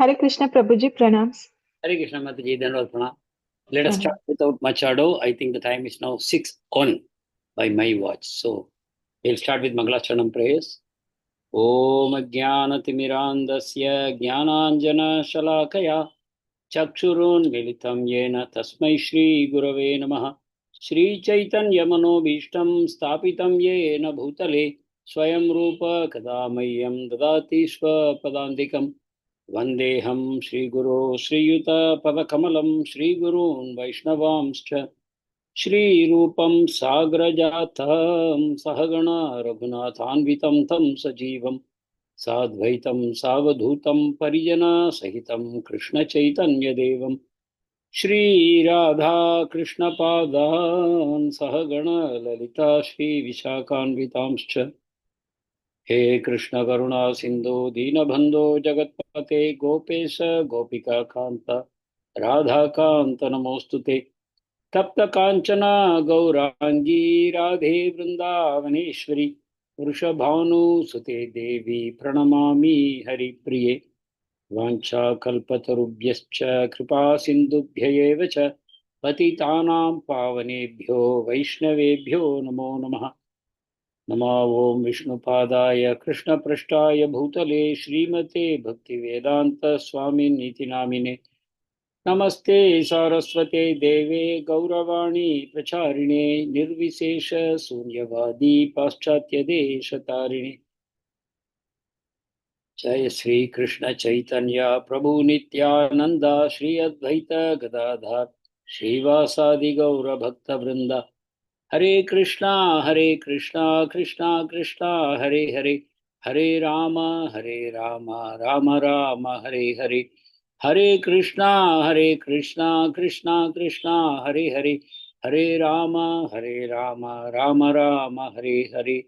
Hare Krishna Prabhuji, pranams. Hare Krishna Mataji, Dhanavad Pranam. Let us start Pranam. without much ado. I think the time is now 6 on by my watch. So we'll start with Mangalacharanam prayers. Om Jnanatimirandasya Jnananjana Shalakaya Chakshurun Militam Yena Tasmai Shri Gurave Namaha Shri Chaitanya Manobhishtam Stapitam Yena Bhutale Swayam Rupa Kadamayam Dadati Swa Padandikam Vandeham Shri Guru Sri Yuta Padakamalam Shri Gurun Vaishnavamscha Shri Rupam Sagrajatam Sahagana Raghunathanvitam Tam Sajivam Sadvaitam Savadhutam Parijana Sahitam Krishna Chaitanya Devam Shri Radha Krishna Padan Sahagana Lalita Shri Vishakhanvitamscha He Krishna Karuna Sindhu Dinabandho Jagatpate Gopesha Gopika Kanta Radha Kanta Namostute Tapta Kanchana Gaurangi Radhe Vrindavaneshwari Vrishabhanu Sute Devi Pranamami Hari Priye Vancha Kalpatarubhyascha Kripa Sindhubhya Cha Patitanam Pavanebhyo Vaishnavebhyo Namo Namaha Nama Om Vishnupadaya Krishna Prashtaya Bhutale Srimate Bhaktivedanta Swami Niti Namine Namaste Saraswate Deve Gauravani Pracharine Nirvisesha Sunyavadi Paschatya Deshatarine Jaya Sri Krishna Chaitanya Prabhu Nityananda Shri Advaita Gadadhar Srivasadi Gaura Bhakta Vrinda Hare Krishna Krishna Krishna Hare Hare Hare Rama Rama Rama Hare Hare Hare Krishna Krishna Krishna Hare Hare Hare Rama Rama Rama Hare Hare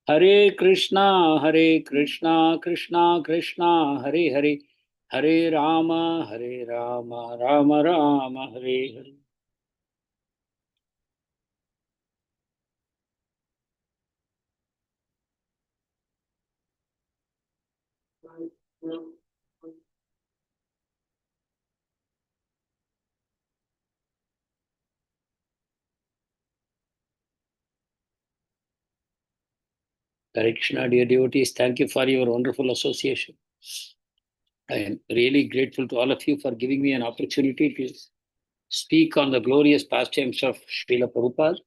Hare Krishna Krishna Krishna Hare Hare Hare Rama Rama Rama Hare Hare. Hare Krishna, dear devotees, thank you for your wonderful association. I am really grateful to all of you for giving me an opportunity to speak on the glorious pastimes of Srila Prabhupada,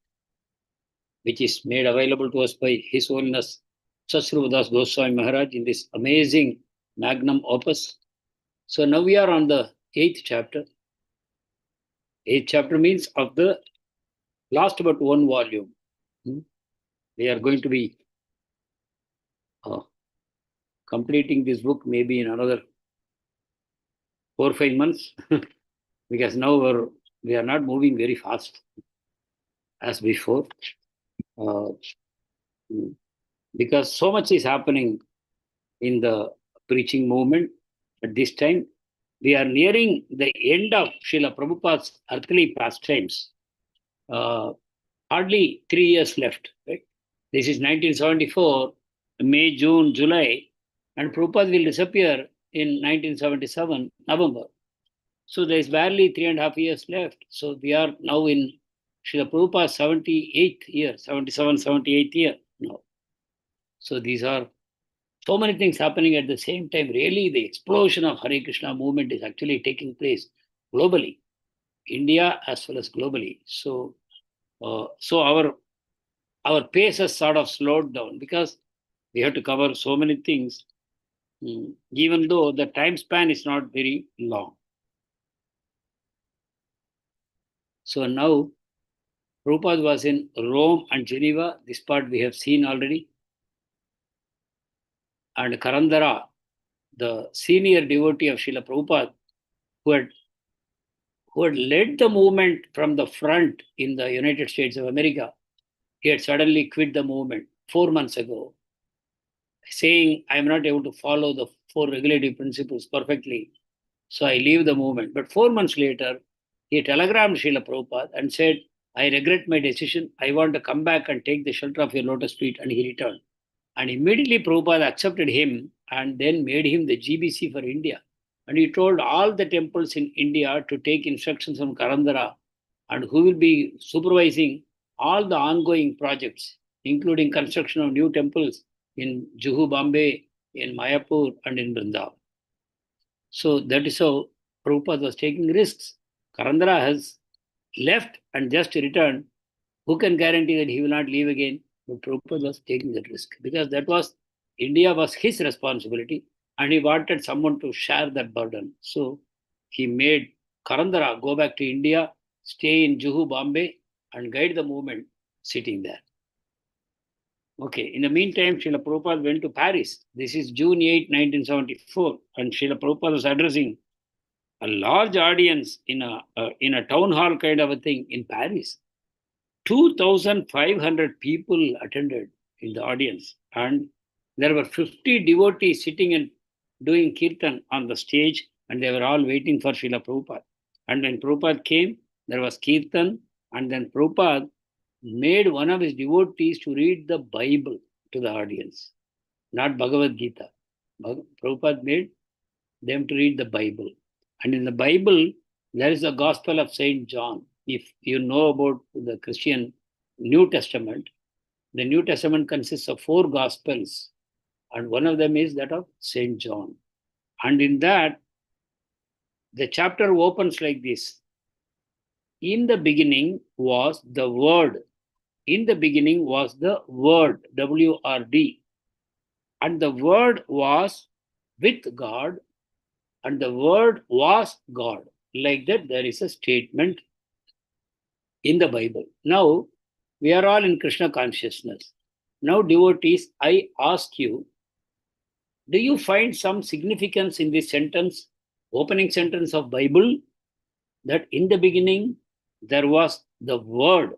which is made available to us by His Holiness HH Goswami Maharaj in this amazing magnum opus. So now we are on the 8th chapter. 8th chapter means of the last but one volume. We are going to be completing this book maybe in another 4 or 5 months because now we are not moving very fast as before because so much is happening in the preaching movement at this time. We are nearing the end of Srila Prabhupada's earthly pastimes. Hardly 3 years left. Right? This is 1974, May, June, July, and Prabhupada will disappear in 1977, November. So there is barely 3.5 years left. So we are now in Srila Prabhupada's 78th year, 77, 78th year now. So these are so many things happening at the same time. Really, the explosion of Hare Krishna movement is actually taking place globally, India as well as globally. So our pace has sort of slowed down because we have to cover so many things, even though the time span is not very long. So now, Prabhupada was in Rome and Geneva. This part we have seen already. And Karandara, the senior devotee of Srila Prabhupada, who had led the movement from the front in the United States of America, he had suddenly quit the movement 4 months ago, saying, I am not able to follow the 4 regulative principles perfectly, so I leave the movement. But 4 months later, he telegrammed Srila Prabhupada and said, I regret my decision. I want to come back and take the shelter of your lotus feet. And he returned. And immediately Prabhupada accepted him and then made him the GBC for India. and he told all the temples in India to take instructions from Karandara, and who will be supervising all the ongoing projects, including construction of new temples in Juhu, Bombay, in Mayapur, and in Vrindavan. So that is how Prabhupada was taking risks. Karandara has left and just returned. Who can guarantee that he will not leave again? But Prabhupada was taking that risk because that was India was his responsibility, and he wanted someone to share that burden. So he made Karandara go back to India, stay in Juhu, Bombay, and guide the movement sitting there. Okay, in the meantime, Srila Prabhupada went to Paris. This is June 8, 1974, and Srila Prabhupada was addressing a large audience in a town hall kind of a thing in Paris. 2,500 people attended in the audience, and there were 50 devotees sitting and doing kirtan on the stage, and they were all waiting for Srila Prabhupada. And when Prabhupada came, there was kirtan, and then Prabhupada made one of his devotees to read the Bible to the audience, not Bhagavad Gita. Prabhupada made them to read the Bible. And in the Bible, there is the Gospel of Saint John. If you know about the Christian New Testament, the New Testament consists of 4 Gospels, and one of them is that of Saint John. And in that, the chapter opens like this. In the beginning was the Word. In the beginning was the Word, W-R-D. And the Word was with God, and the Word was God. Like that, there is a statement in the Bible. Now, we are all in Krishna consciousness. Now, devotees, I ask you, do you find some significance in this sentence, opening sentence of Bible, that in the beginning there was the Word,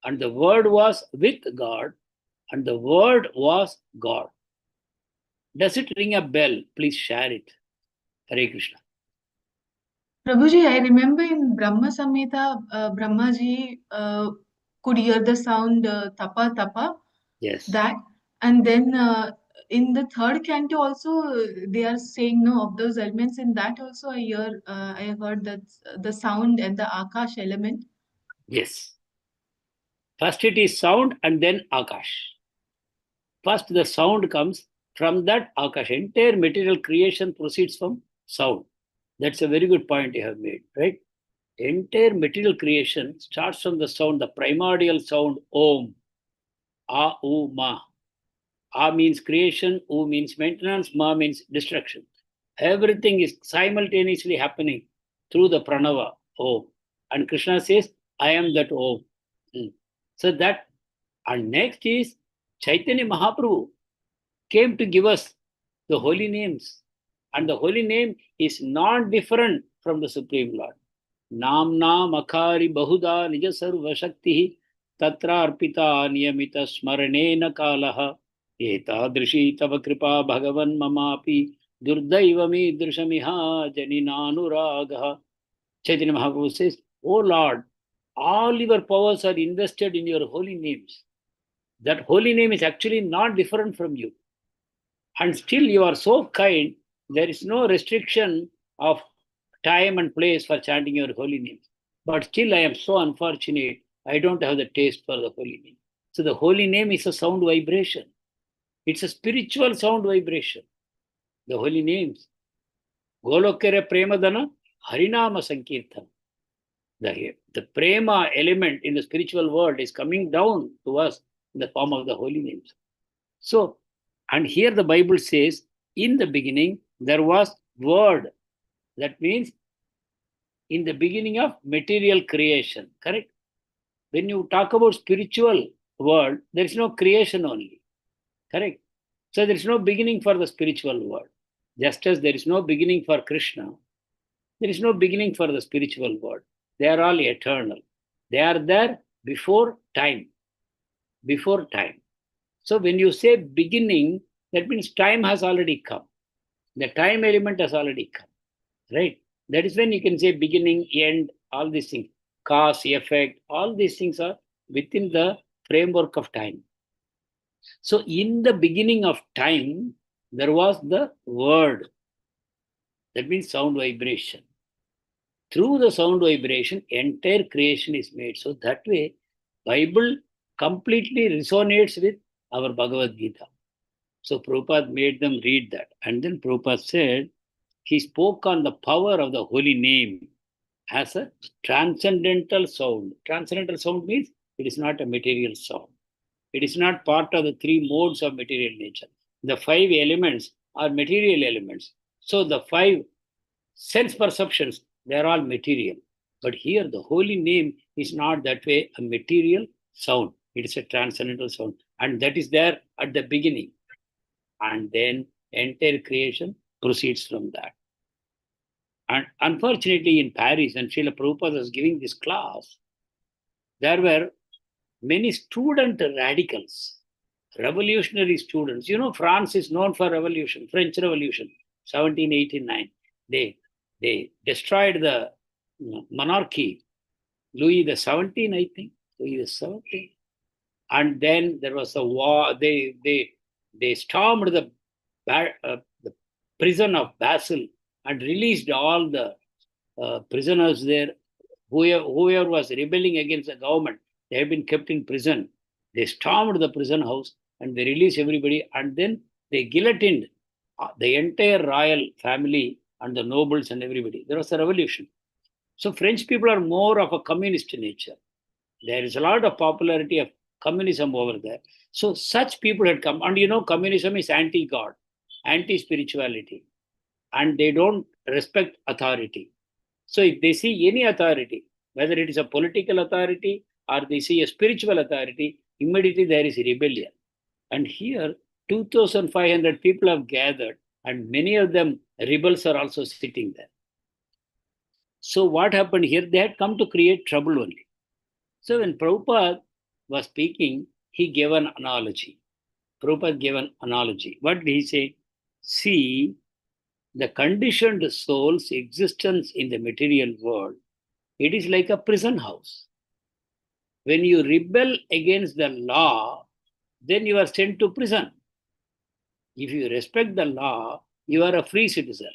and the Word was with God, and the Word was God? Does it ring a bell? Please share it. Hare Krishna. Prabhuji, I remember in Brahma Samhita, Brahmaji could hear the sound tapa tapa, Yes. that, and then in the third canto also they are saying no of those elements. In that also I heard that the sound and the akash element. Yes. First it is sound and then Akash. First the sound comes, from that Akash. Entire material creation proceeds from sound. That's a very good point you have made, right? Entire material creation starts from the sound, the primordial sound, Om. A, U, Ma. A means creation, U means maintenance, Ma means destruction. Everything is simultaneously happening through the pranava, Om. And Krishna says, I am that Om. So that, and next is Chaitanya Mahaprabhu came to give us the holy names. And the holy name is not different from the Supreme Lord. Namna Makari Bahuda Nija Sarva Shakti Tatra Arpita Niyamita Smaranena Kalaha Etadrishi Tava Kripa Bhagavan Mamapi Durdaivami Drishamiha Janinanuragaha. Chaitanya Mahaprabhu says, O Lord, all your powers are invested in your holy names. That holy name is actually not different from you. And still you are so kind, there is no restriction of time and place for chanting your holy names. But still I am so unfortunate, I don't have the taste for the holy name. So the holy name is a sound vibration. It's a spiritual sound vibration. The holy names. Golokere Premadana Harinama Sankirtan. The prema element in the spiritual world is coming down to us in the form of the holy names. So, and here the Bible says, in the beginning, there was Word. That means in the beginning of material creation, correct? When you talk about spiritual world, there is no creation only, correct? So there is no beginning for the spiritual world. Just as there is no beginning for Krishna, there is no beginning for the spiritual world. They are all eternal. They are there before time. Before time. So when you say beginning, that means time has already come. The time element has already come, right? That is when you can say beginning, end, all these things. Cause, effect, all these things are within the framework of time. So in the beginning of time, there was the Word. That means sound vibration. Through the sound vibration, entire creation is made. So that way, Bible completely resonates with our Bhagavad Gita. So Prabhupada made them read that. And then Prabhupada said, he spoke on the power of the holy name as a transcendental sound. Transcendental sound means it is not a material sound. It is not part of the three modes of material nature. The five elements are material elements. So the five sense perceptions, they are all material. But here the holy name is not that way a material sound. It is a transcendental sound. And that is there at the beginning. And then entire creation proceeds from that. And unfortunately, in Paris, and Srila Prabhupada was giving this class, there were many student radicals, revolutionary students. You know, France is known for revolution, French Revolution, 1789. They destroyed the monarchy, Louis the 17th, I think, Louis the 17th. And then there was a war. They stormed the prison of Basel and released all the prisoners there. Whoever was rebelling against the government, they have been kept in prison. They stormed the prison house and they released everybody. And then they guillotined the entire royal family and the nobles and everybody. There was a revolution. So French people are more of a communist nature. There is a lot of popularity of communism over there. So such people had come. And you know, communism is anti-God, anti-spirituality. And they don't respect authority. So if they see any authority, whether it is a political authority or they see a spiritual authority, immediately there is rebellion. And here, 2,500 people have gathered, and many of them rebels are also sitting there. So what happened here? They had come to create trouble only. So when Prabhupada was speaking, he gave an analogy. Prabhupada gave an analogy. What did he say? See, the conditioned soul's existence in the material world, it is like a prison house. When you rebel against the law, then you are sent to prison. If you respect the law, you are a free citizen.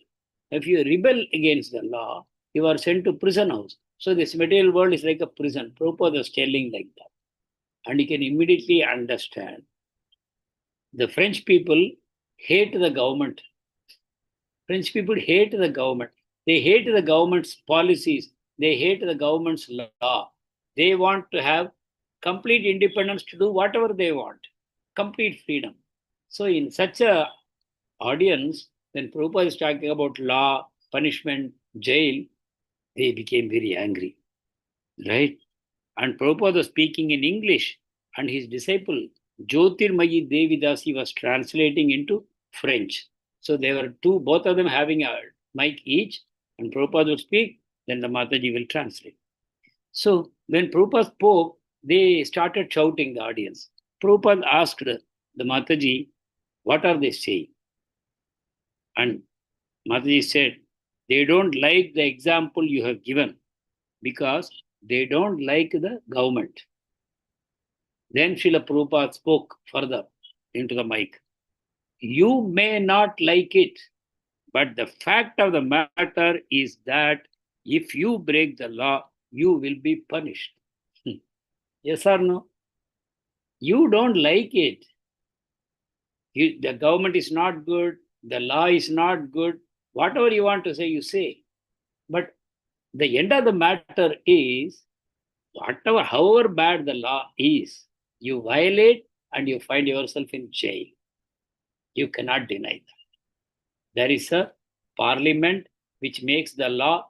If you rebel against the law, you are sent to prison house. So this material world is like a prison. Prabhupada was telling like that. And you can immediately understand. The French people hate the government. French people hate the government. They hate the government's policies. They hate the government's law. They want to have complete independence to do whatever they want, complete freedom. So in such a audience, when Prabhupada is talking about law, punishment, jail, they became very angry, right? And Prabhupada was speaking in English, and his disciple, Jyotirmayi Devidasi, was translating into French. So they were two, both of them having a mic each, and Prabhupada would speak, then the Mataji will translate. So when Prabhupada spoke, they started shouting, the audience. Prabhupada asked the Mataji, what are they saying? And Mataji said, they don't like the example you have given because they don't like the government. Then Srila Prabhupada spoke further into the mic. You may not like it, but the fact of the matter is that if you break the law, you will be punished. Yes or no? You don't like it. The government is not good, the law is not good. Whatever you want to say, you say. But the end of the matter is, whatever, however bad the law is, you violate and you find yourself in jail. You cannot deny that. There is a parliament which makes the law.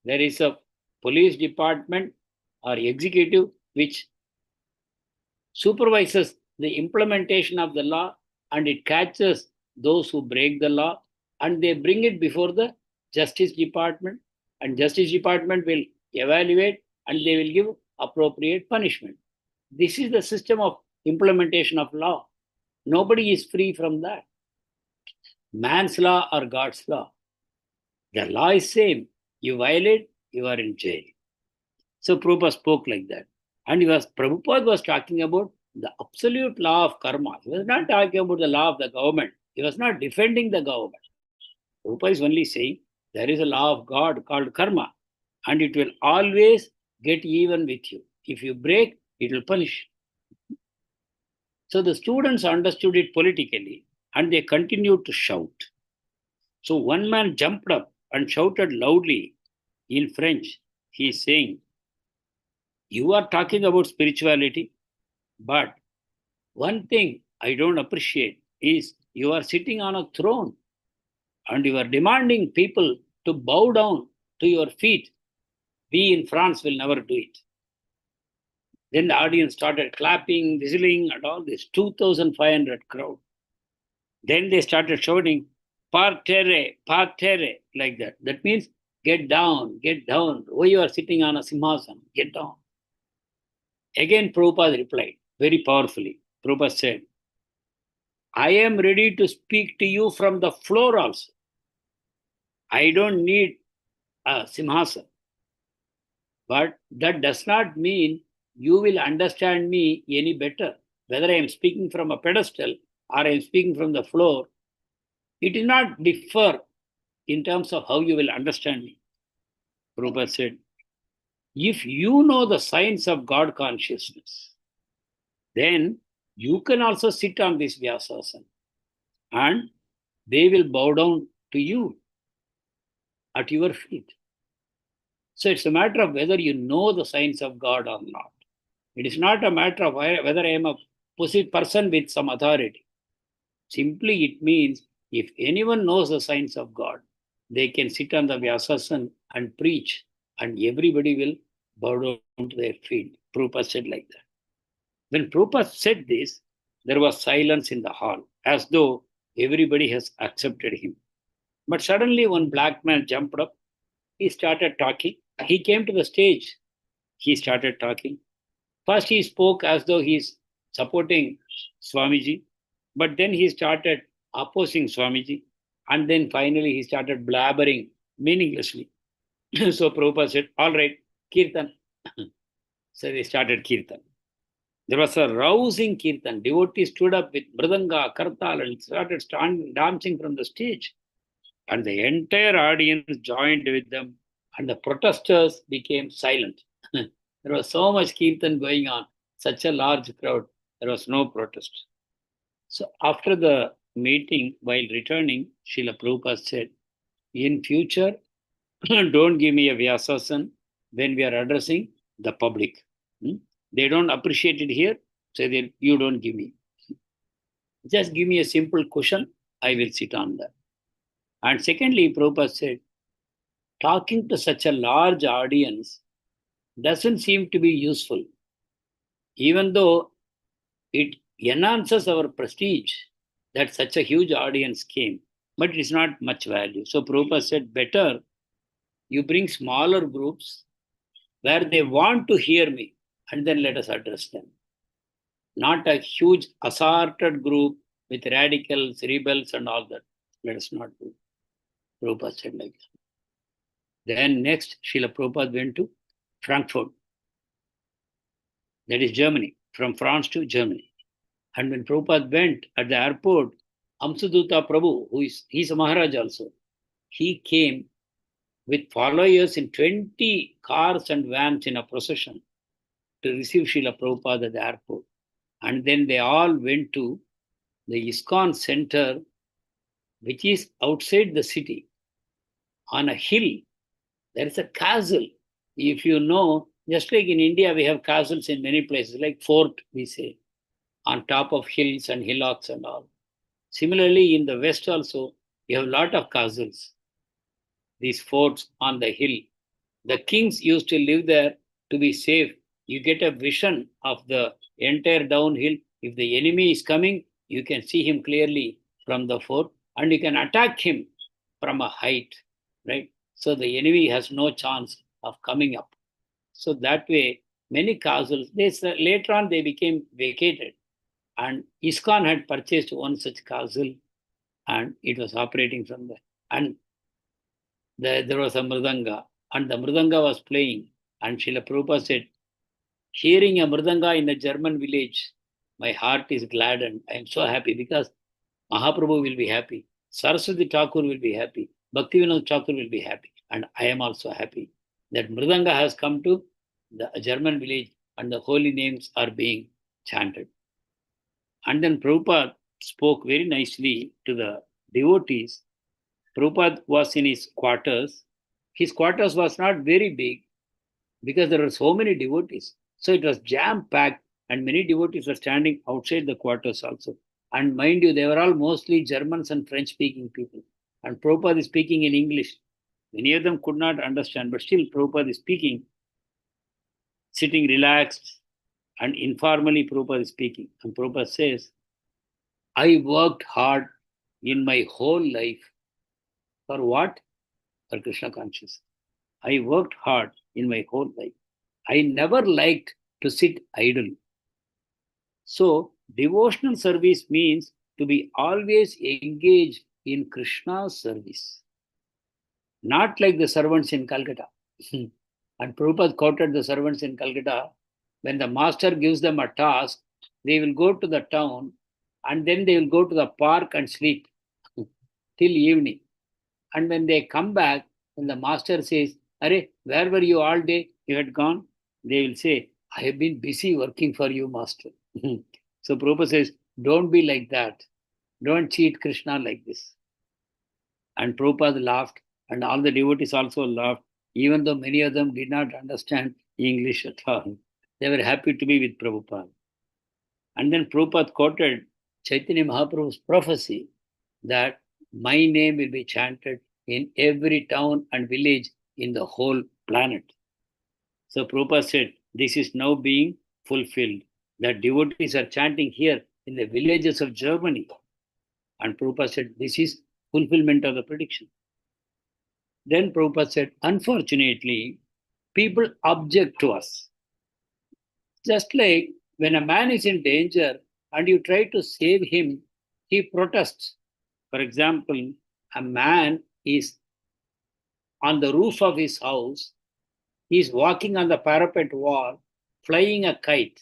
There is a police department or executive which supervises the implementation of the law, and it catches those who break the law, and they bring it before the Justice Department, and Justice Department will evaluate and they will give appropriate punishment. This is the system of implementation of law. Nobody is free from that. Man's law or God's law. The law is same. You violate, you are in jail. So Prabhupada spoke like that. And Prabhupada was talking about the absolute law of karma. He was not talking about the law of the government. He was not defending the government. Prabhupada is only saying There is a law of God called karma, and it will always get even with you. If you break, it will punish. So the students understood it politically, and they continued to shout. So one man jumped up and shouted loudly in French. He is saying, "You are talking about spirituality, but one thing I don't appreciate is you are sitting on a throne and you are demanding people to bow down to your feet. We in France will never do it." Then the audience started clapping, whistling, and all this 2,500 crowd. Then they started shouting, parterre, parterre, like that. That means, get down, get down. Why you are sitting on a simhasan? Get down. Again, Prabhupada replied very powerfully. Prabhupada said, I am ready to speak to you from the floor also. I don't need a simhasan. But that does not mean you will understand me any better. Whether I am speaking from a pedestal or I am speaking from the floor, it does not differ in terms of how you will understand me. Prabhupada said, if you know the science of God consciousness, then you can also sit on this Vyasasana and they will bow down to you at your feet. So it's a matter of whether you know the science of God or not. It is not a matter of whether I am a person with some authority. Simply it means if anyone knows the science of God, they can sit on the Vyasasana and preach, and everybody will bow down to their feet. Prabhupada said like that. When Prabhupada said this, there was silence in the hall, as though everybody has accepted him. But suddenly one black man jumped up. He started talking. He came to the stage. He started talking. First, he spoke as though he's supporting Swamiji, but then he started opposing Swamiji, and then finally he started blabbering meaninglessly. So Prabhupada said, all right, Kirtan. So they started Kirtan. There was a rousing Kirtan. Devotees stood up with Mridanga, Kartal, and started dancing from the stage. And the entire audience joined with them, and the protesters became silent. There was so much Kirtan going on, such a large crowd, there was no protest. So after the meeting, while returning, Srila Prabhupada said, in future, don't give me a Vyasasan when we are addressing the public. They don't appreciate it here, so you don't give me. Just give me a simple cushion, I will sit on that. And secondly, Prabhupada said, talking to such a large audience doesn't seem to be useful, even though it enhances our prestige that such a huge audience came, but it is not much value. So Prabhupada said, better you bring smaller groups where they want to hear me, and then let us address them. Not a huge assorted group with radicals, rebels, and all that. Let us not do. Prabhupada said like that. Then next, Srila Prabhupada went to Frankfurt. That is Germany, from France to Germany. And when Prabhupada went at the airport, Amsuduta Prabhu, he's a Maharaj also, he came with followers in 20 cars and vans in a procession to receive Srila Prabhupada at the airport. And then they all went to the ISKCON center, which is outside the city, on a hill. There is a castle. If you know, just like in India, we have castles in many places, like fort, we say, on top of hills and hillocks and all. Similarly, in the West also, we have a lot of castles, these forts on the hill. The kings used to live there to be safe. You get a vision of the entire downhill. If the enemy is coming, you can see him clearly from the fort, and you can attack him from a height, right? So the enemy has no chance of coming up. So that way, many castles, later on they became vacated. And ISKCON had purchased one such castle, and it was operating from there. And there was a mridanga, and the mridanga was playing. And Srila Prabhupada said, hearing a mridanga in a German village, my heart is gladdened. I am so happy because Mahaprabhu will be happy. Saraswati Thakur will be happy. Bhaktivinoda Thakur will be happy. And I am also happy that Mridanga has come to the German village and the holy names are being chanted. And then Prabhupada spoke very nicely to the devotees. Prabhupada was in his quarters. His quarters was not very big because there were so many devotees. So it was jam-packed and many devotees were standing outside the quarters also. And mind you, they were all mostly Germans and French-speaking people. And Prabhupada is speaking in English. Many of them could not understand, but still Prabhupada is speaking, sitting relaxed and informally Prabhupada is speaking. And Prabhupada says, I worked hard in my whole life. For what? For Krishna consciousness. I worked hard in my whole life. I never liked to sit idle. So, devotional service means to be always engaged in Krishna's service. Not like the servants in Calcutta. And Prabhupada quoted the servants in Calcutta. When the master gives them a task, they will go to the town and then they will go to the park and sleep till evening. And when they come back, when the master says, Are, where were you all day? You had gone? They will say, I have been busy working for you, master. So Prabhupada says, don't be like that. Don't cheat Krishna like this. And Prabhupada laughed, and all the devotees also laughed, even though many of them did not understand English at all. They were happy to be with Prabhupada. And then Prabhupada quoted Chaitanya Mahaprabhu's prophecy that my name will be chanted in every town and village in the whole planet. So Prabhupada said, this is now being fulfilled. That devotees are chanting here in the villages of Germany. And Prabhupada said, this is fulfillment of the prediction. Then Prabhupada said, unfortunately, people object to us. Just like when a man is in danger and you try to save him, he protests. For example, a man is on the roof of his house, he is walking on the parapet wall, flying a kite,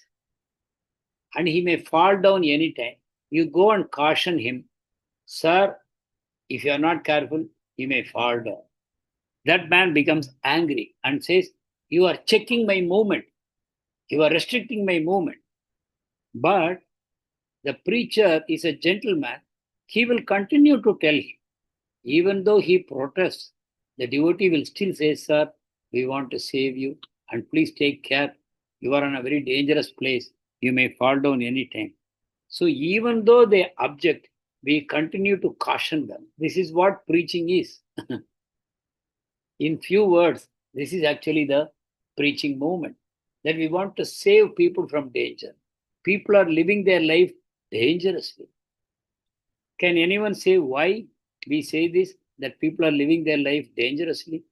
and he may fall down anytime. You go and caution him, sir, if you are not careful, you may fall down. That man becomes angry and says, you are checking my movement. You are restricting my movement. But the preacher is a gentleman. He will continue to tell him. Even though he protests, the devotee will still say, sir, we want to save you and please take care. You are in a very dangerous place. You may fall down anytime. So even though they object, we continue to caution them. This is what preaching is. In few words, this is actually the preaching movement, that we want to save people from danger. People are living their life dangerously. Can anyone say why we say this, that people are living their life dangerously?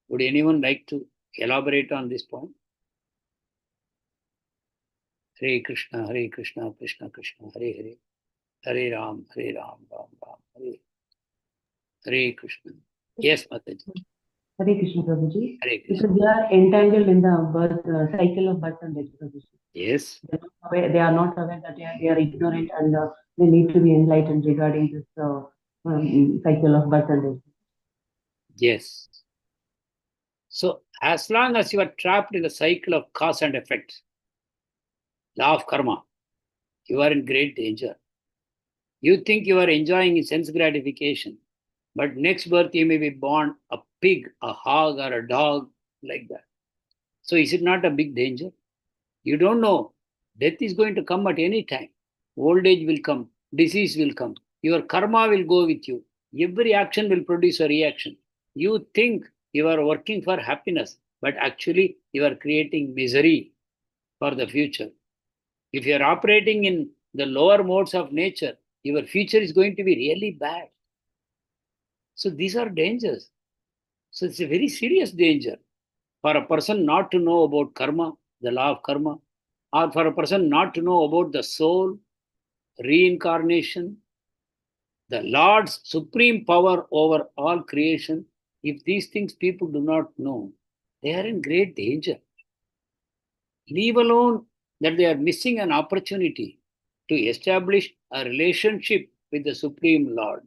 Would anyone like to elaborate on this point? Hare Krishna, Krishna Krishna, Hare Hare, Hare Ram, Ram Ram, Hare Hare Krishna. Yes, Mataji. Hare Krishna, Prabhuji. Hare Krishna. Because they are entangled in the cycle of birth and death, Prabhuji. Yes. They are not aware that they are ignorant and they need to be enlightened regarding this cycle of birth and death. Yes. So as long as you are trapped in the cycle of cause and effect, law of karma, you are in great danger. You think you are enjoying sense gratification, but next birth you may be born a pig, a hog, or a dog, like that. So is it not a big danger? You don't know. Death is going to come at any time. Old age will come. Disease will come. Your karma will go with you. Every action will produce a reaction. You think you are working for happiness, but actually you are creating misery for the future. If you are operating in the lower modes of nature, your future is going to be really bad. So these are dangers. So it's a very serious danger for a person not to know about karma, the law of karma, or for a person not to know about the soul, reincarnation, the Lord's supreme power over all creation. If these things people do not know, they are in great danger. Leave alone that they are missing an opportunity to establish a relationship with the Supreme Lord.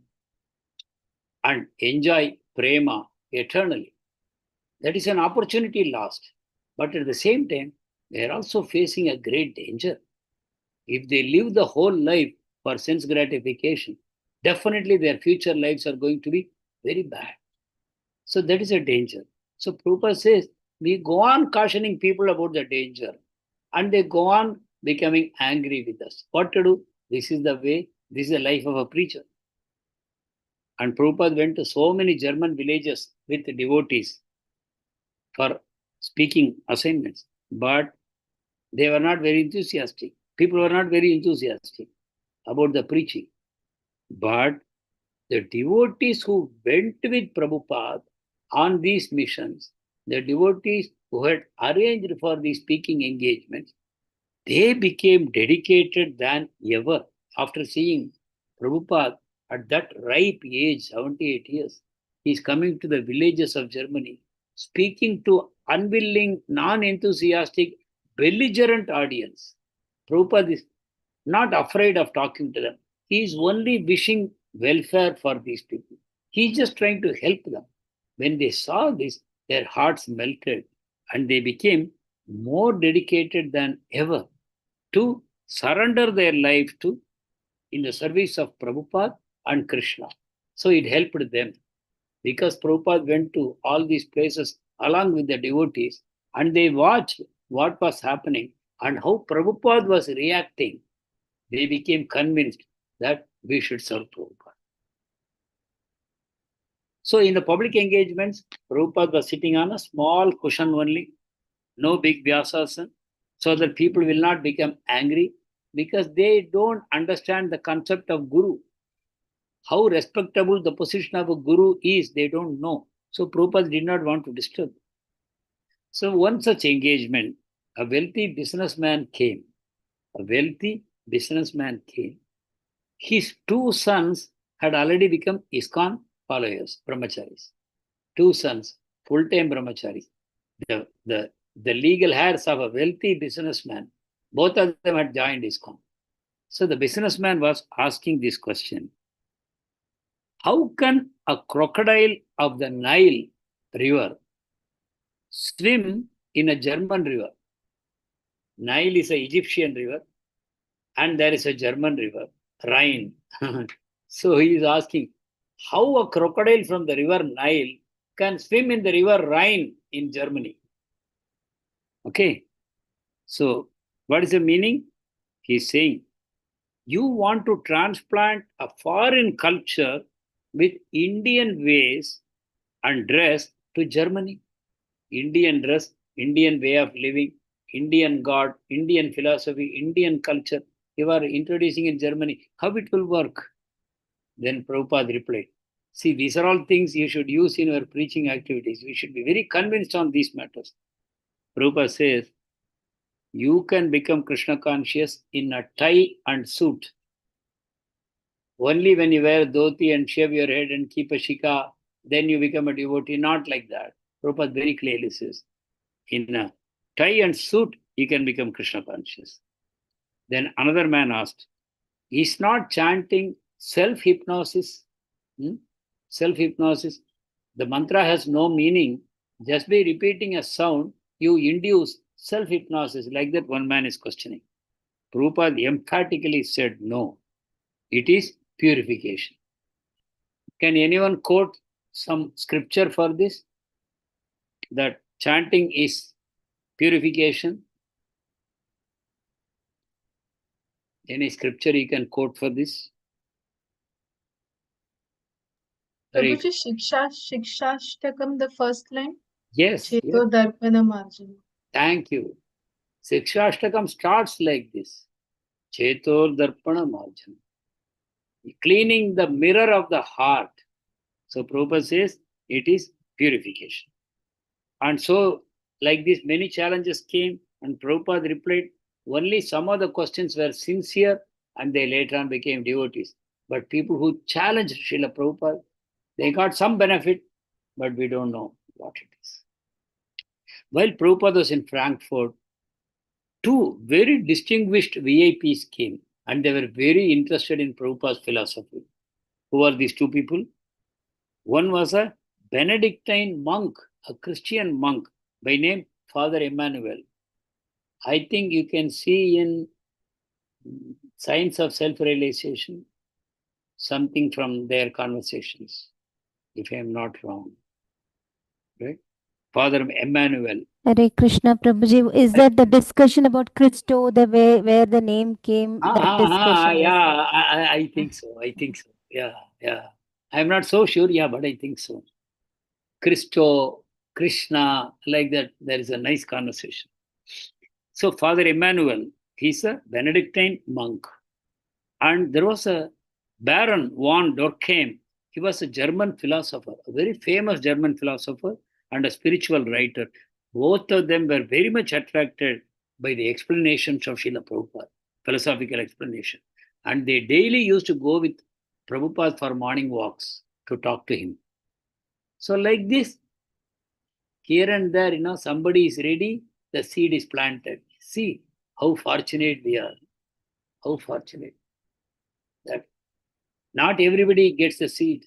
and enjoy prema eternally. That is an opportunity lost. But at the same time, they are also facing a great danger. If they live the whole life for sense gratification, definitely their future lives are going to be very bad. So that is a danger. So Prabhupada says, we go on cautioning people about the danger, and they go on becoming angry with us. What to do? This is the way, this is the life of a preacher. And Prabhupada went to so many German villages with devotees for speaking assignments, but they were not very enthusiastic. People were not very enthusiastic about the preaching. But the devotees who went with Prabhupada on these missions, the devotees who had arranged for these speaking engagements, they became dedicated than ever after seeing Prabhupada at that ripe age, 78 years. He is coming to the villages of Germany, speaking to unwilling, non-enthusiastic, belligerent audience. Prabhupada is not afraid of talking to them. He is only wishing welfare for these people. He is just trying to help them. When they saw this, their hearts melted and they became more dedicated than ever to surrender their life to in the service of Prabhupada and Krishna. So it helped them because Prabhupada went to all these places along with the devotees and they watched what was happening and how Prabhupada was reacting. They became convinced that we should serve Prabhupada. So in the public engagements, Prabhupada was sitting on a small cushion only, no big vyasasana, so that people will not become angry because they don't understand the concept of guru. How respectable the position of a guru is, they don't know. So Prabhupada did not want to disturb. So one such engagement, a wealthy businessman came. A wealthy businessman came. His two sons had already become ISKCON followers, brahmacharis. Two sons, full-time brahmacharis. The legal heirs of a wealthy businessman, both of them had joined ISKCON. So the businessman was asking this question: how can a crocodile of the Nile river swim in a German river? Nile is an Egyptian river, and there is a German river, Rhine. So he is asking how a crocodile from the river Nile can swim in the river Rhine in Germany. Okay. So what is the meaning? He is saying, you want to transplant a foreign culture with Indian ways and dress to Germany. Indian dress, Indian way of living, Indian God, Indian philosophy, Indian culture, you are introducing in Germany. How it will work? Then Prabhupada replied, see, these are all things you should use in your preaching activities. We should be very convinced on these matters. Prabhupada says, you can become Krishna conscious in a tie and suit. Only when you wear dhoti and shave your head and keep a shika, then you become a devotee. Not like that. Prabhupada very clearly says, in a tie and suit, you can become Krishna conscious. Then another man asked, is not chanting self-hypnosis? Self-hypnosis. The mantra has no meaning. Just by repeating a sound, you induce self-hypnosis. Like that, one man is questioning. Prabhupada emphatically said, no, it is purification. Can anyone quote some scripture for this? That chanting is purification. Any scripture you can quote for this? Prabhuji, Shikshashtakam, the first line. Yes. Cheto Darpana Marjana. Thank you. Shikshashtakam starts like this. Chetor Darpana Marjana. Cleaning the mirror of the heart. So Prabhupada says it is purification. And so, like this, many challenges came, and Prabhupada replied. Only some of the questions were sincere, and they later on became devotees. But people who challenged Srila Prabhupada, they got some benefit, but we don't know what it is. While Prabhupada was in Frankfurt, two very distinguished VIPs came, and they were very interested in Prabhupada's philosophy. Who are these two people? One was a Benedictine monk, a Christian monk by name Father Emmanuel. I think you can see in Science of Self-Realization something from their conversations, if I am not wrong. Right? Father Emmanuel. Hare Krishna Prabhuji, is that the discussion about Christo, the way where the name came, that discussion? Yeah, I think so. I think so. Yeah. I'm not so sure, yeah, but I think so. Christo, Krishna, like that, there is a nice conversation. So Father Emmanuel, he's a Benedictine monk. And there was a Baron von Durkheim. He was a German philosopher, a very famous German philosopher and a spiritual writer. Both of them were very much attracted by the explanations of Srila Prabhupada, philosophical explanation. And they daily used to go with Prabhupada for morning walks to talk to him. So like this, here and there, somebody is ready, the seed is planted. See how fortunate we are. How fortunate that not everybody gets the seed.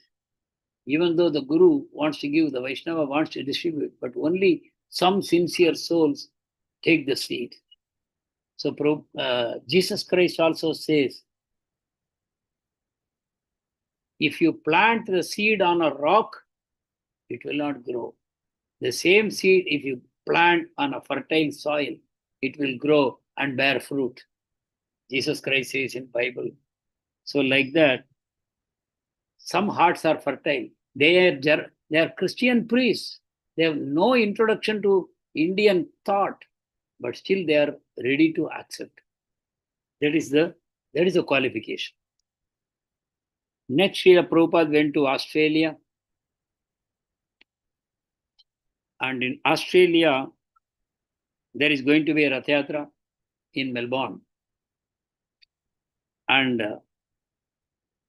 Even though the Guru wants to give, the Vaishnava wants to distribute, but only some sincere souls take the seed. So Jesus Christ also says, if you plant the seed on a rock, it will not grow. The same seed, if you plant on a fertile soil, it will grow and bear fruit. Jesus Christ says in Bible. So like that, some hearts are fertile. They are Christian priests. They have no introduction to Indian thought, but still they are ready to accept. That is the qualification. Next, Srila Prabhupada went to Australia. And in Australia, there is going to be a Rath Yatra in Melbourne. And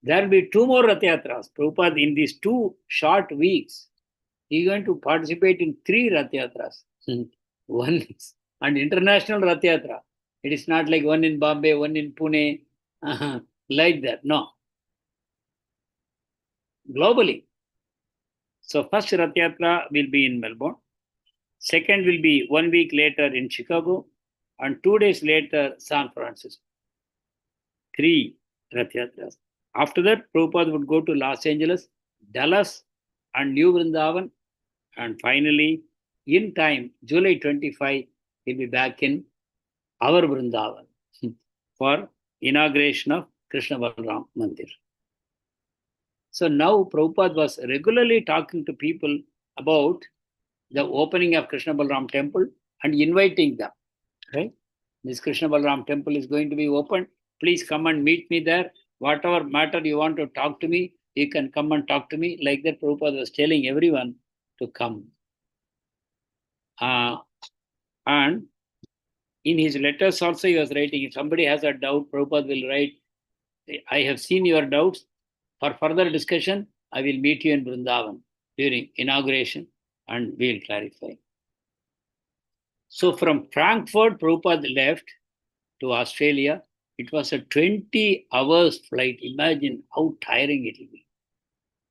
there will be 2 more Rath Yatras. Prabhupada, in these 2 short weeks, he is going to participate in 3 Rath Yatras. One is an international Rath Yatra. It is not like one in Bombay, one in Pune, like that. No. Globally. So first Rath Yatra will be in Melbourne. Second will be 1 week later in Chicago. And 2 days later, San Francisco. 3 Rath Yatras. After that, Prabhupada would go to Los Angeles, Dallas, and New Vrindavan. And finally, in time, July 25, he'll be back in our Vrindavan for inauguration of Krishna Balram Mandir. So now Prabhupada was regularly talking to people about the opening of Krishna Balram temple and inviting them. Right? This Krishna Balram temple is going to be opened. Please come and meet me there. Whatever matter you want to talk to me, you can come and talk to me. Like that, Prabhupada was telling everyone to come. And in his letters also, he was writing, if somebody has a doubt, Prabhupada will write, I have seen your doubts. For further discussion, I will meet you in Vrindavan during inauguration and we will clarify. So from Frankfurt, Prabhupada left to Australia. It was a 20 hours flight. Imagine how tiring it will be.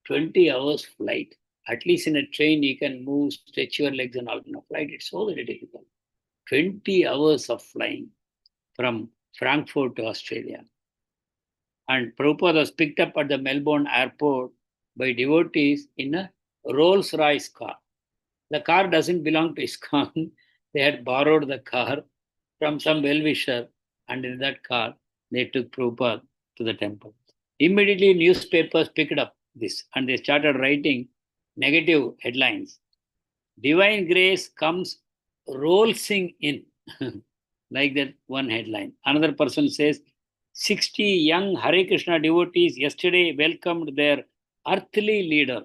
20 hours flight. At least in a train, you can move, stretch your legs and all. In a flight, it's so very difficult. 20 hours of flying from Frankfurt to Australia. And Prabhupada was picked up at the Melbourne airport by devotees in a Rolls-Royce car. The car doesn't belong to ISKCON. They had borrowed the car from some well-wisher, and in that car, they took Prabhupada to the temple. Immediately, newspapers picked up this, and they started writing negative headlines. Divine grace comes rolling in, like that one headline. Another person says, 60 young Hare Krishna devotees yesterday welcomed their earthly leader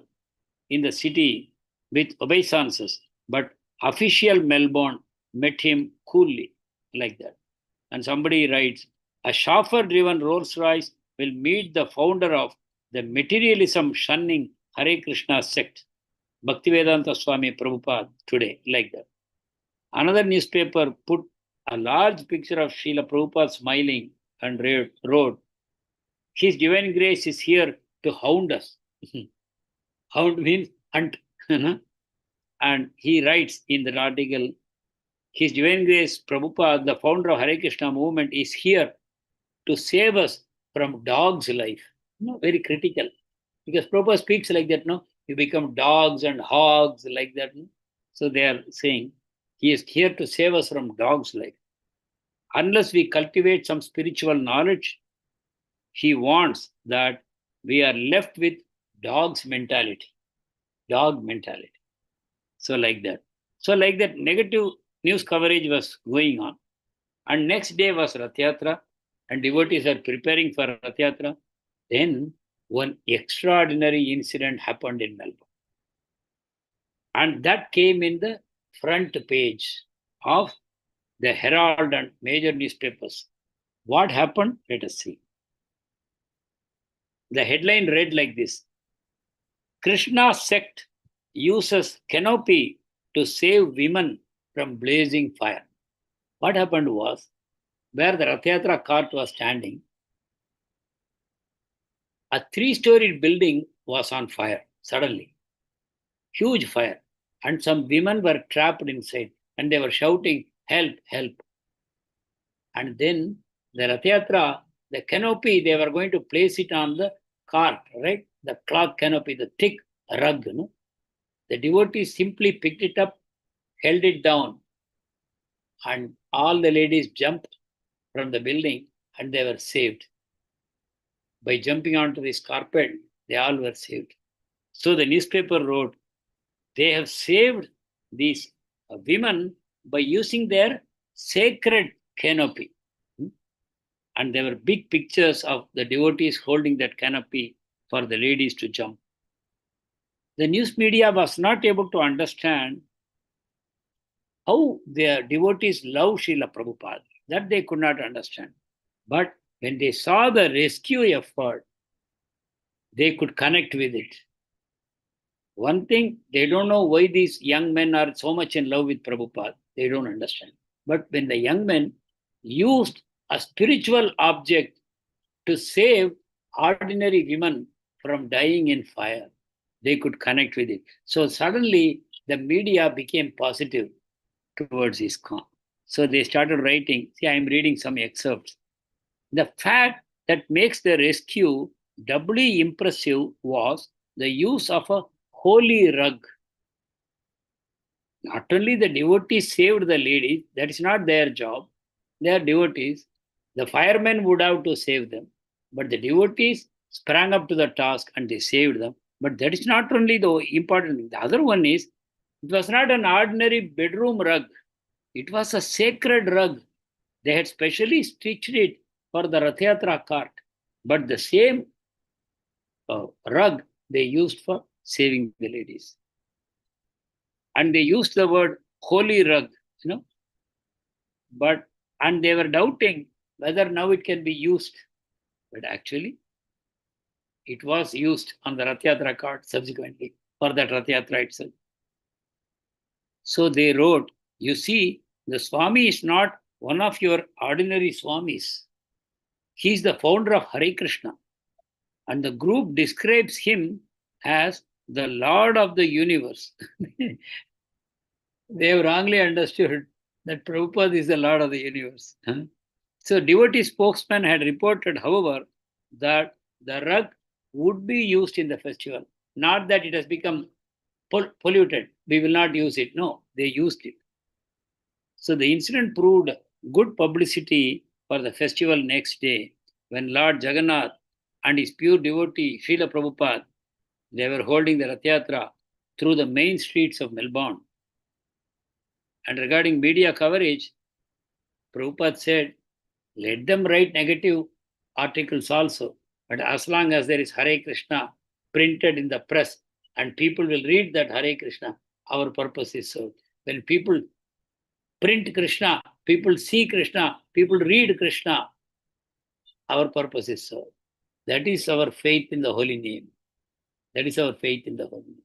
in the city with obeisances, but official Melbourne met him coolly, like that. And somebody writes, a chauffeur-driven Rolls-Royce will meet the founder of the materialism-shunning Hare Krishna sect, Bhaktivedanta Swami Prabhupada, today, like that. Another newspaper put a large picture of Srila Prabhupada smiling and wrote, His divine grace is here to hound us. Hound means hunt. And he writes in the article, His Divine Grace Prabhupada, the founder of Hare Krishna movement, is here to save us from dog's life. Very critical. Because Prabhupada speaks like that, you become dogs and hogs like that. So they are saying, he is here to save us from dog's life. Unless we cultivate some spiritual knowledge, he wants that we are left with dog's mentality, dog mentality. So like that, negative news coverage was going on. And next day was Rath Yatra, and devotees are preparing for Rath Yatra. Then one extraordinary incident happened in Melbourne. And that came in the front page of the Herald and major newspapers. What happened? Let us see. The headline read like this: Krishna sect uses canopy to save women from blazing fire. What happened was, where the Rath Yatra cart was standing, a 3-storied building was on fire suddenly. Huge fire. And some women were trapped inside and they were shouting, help, help. And then the Rath Yatra, the canopy, they were going to place it on the cart, right? The cloth canopy, the thick rug. The devotees simply picked it up, held it down, and all the ladies jumped from the building and they were saved. By jumping onto this carpet, they all were saved. So the newspaper wrote, they have saved these women by using their sacred canopy. And there were big pictures of the devotees holding that canopy for the ladies to jump. The news media was not able to understand how their devotees love Srila Prabhupada. That they could not understand. But when they saw the rescue effort, they could connect with it. One thing, they don't know why these young men are so much in love with Prabhupada. They don't understand. But when the young men used a spiritual object to save ordinary women from dying in fire, they could connect with it. So suddenly the media became positive towards ISKCON. So they started writing. See, I'm reading some excerpts. The fact that makes the rescue doubly impressive was the use of a holy rug. Not only the devotees saved the ladies, that is not their job. They are devotees. The firemen would have to save them. But the devotees sprang up to the task and they saved them. But that is not only the important thing. The other one is, it was not an ordinary bedroom rug. It was a sacred rug. They had specially stitched it for the Rath Yatra cart. But the same rug they used for saving the ladies. And they used the word holy rug, and they were doubting whether now it can be used. But actually, it was used on the Rath Yatra cart subsequently for that Rath Yatra itself. So they wrote, you see, the Swami is not one of your ordinary Swamis. He is the founder of Hare Krishna. And the group describes him as the Lord of the universe. They have wrongly understood that Prabhupada is the Lord of the universe. So devotee spokesman had reported, however, that the rug would be used in the festival. Not that it has become polluted. We will not use it. No, they used it. So the incident proved good publicity for the festival next day when Lord Jagannath and his pure devotee, Srila Prabhupada, they were holding the Rath Yatra through the main streets of Melbourne. And regarding media coverage, Prabhupada said, let them write negative articles also. But as long as there is Hare Krishna printed in the press and people will read that Hare Krishna, our purpose is served. When people print Krishna, people see Krishna, people read Krishna, our purpose is served. That is our faith in the holy name. That is our faith in the holy name.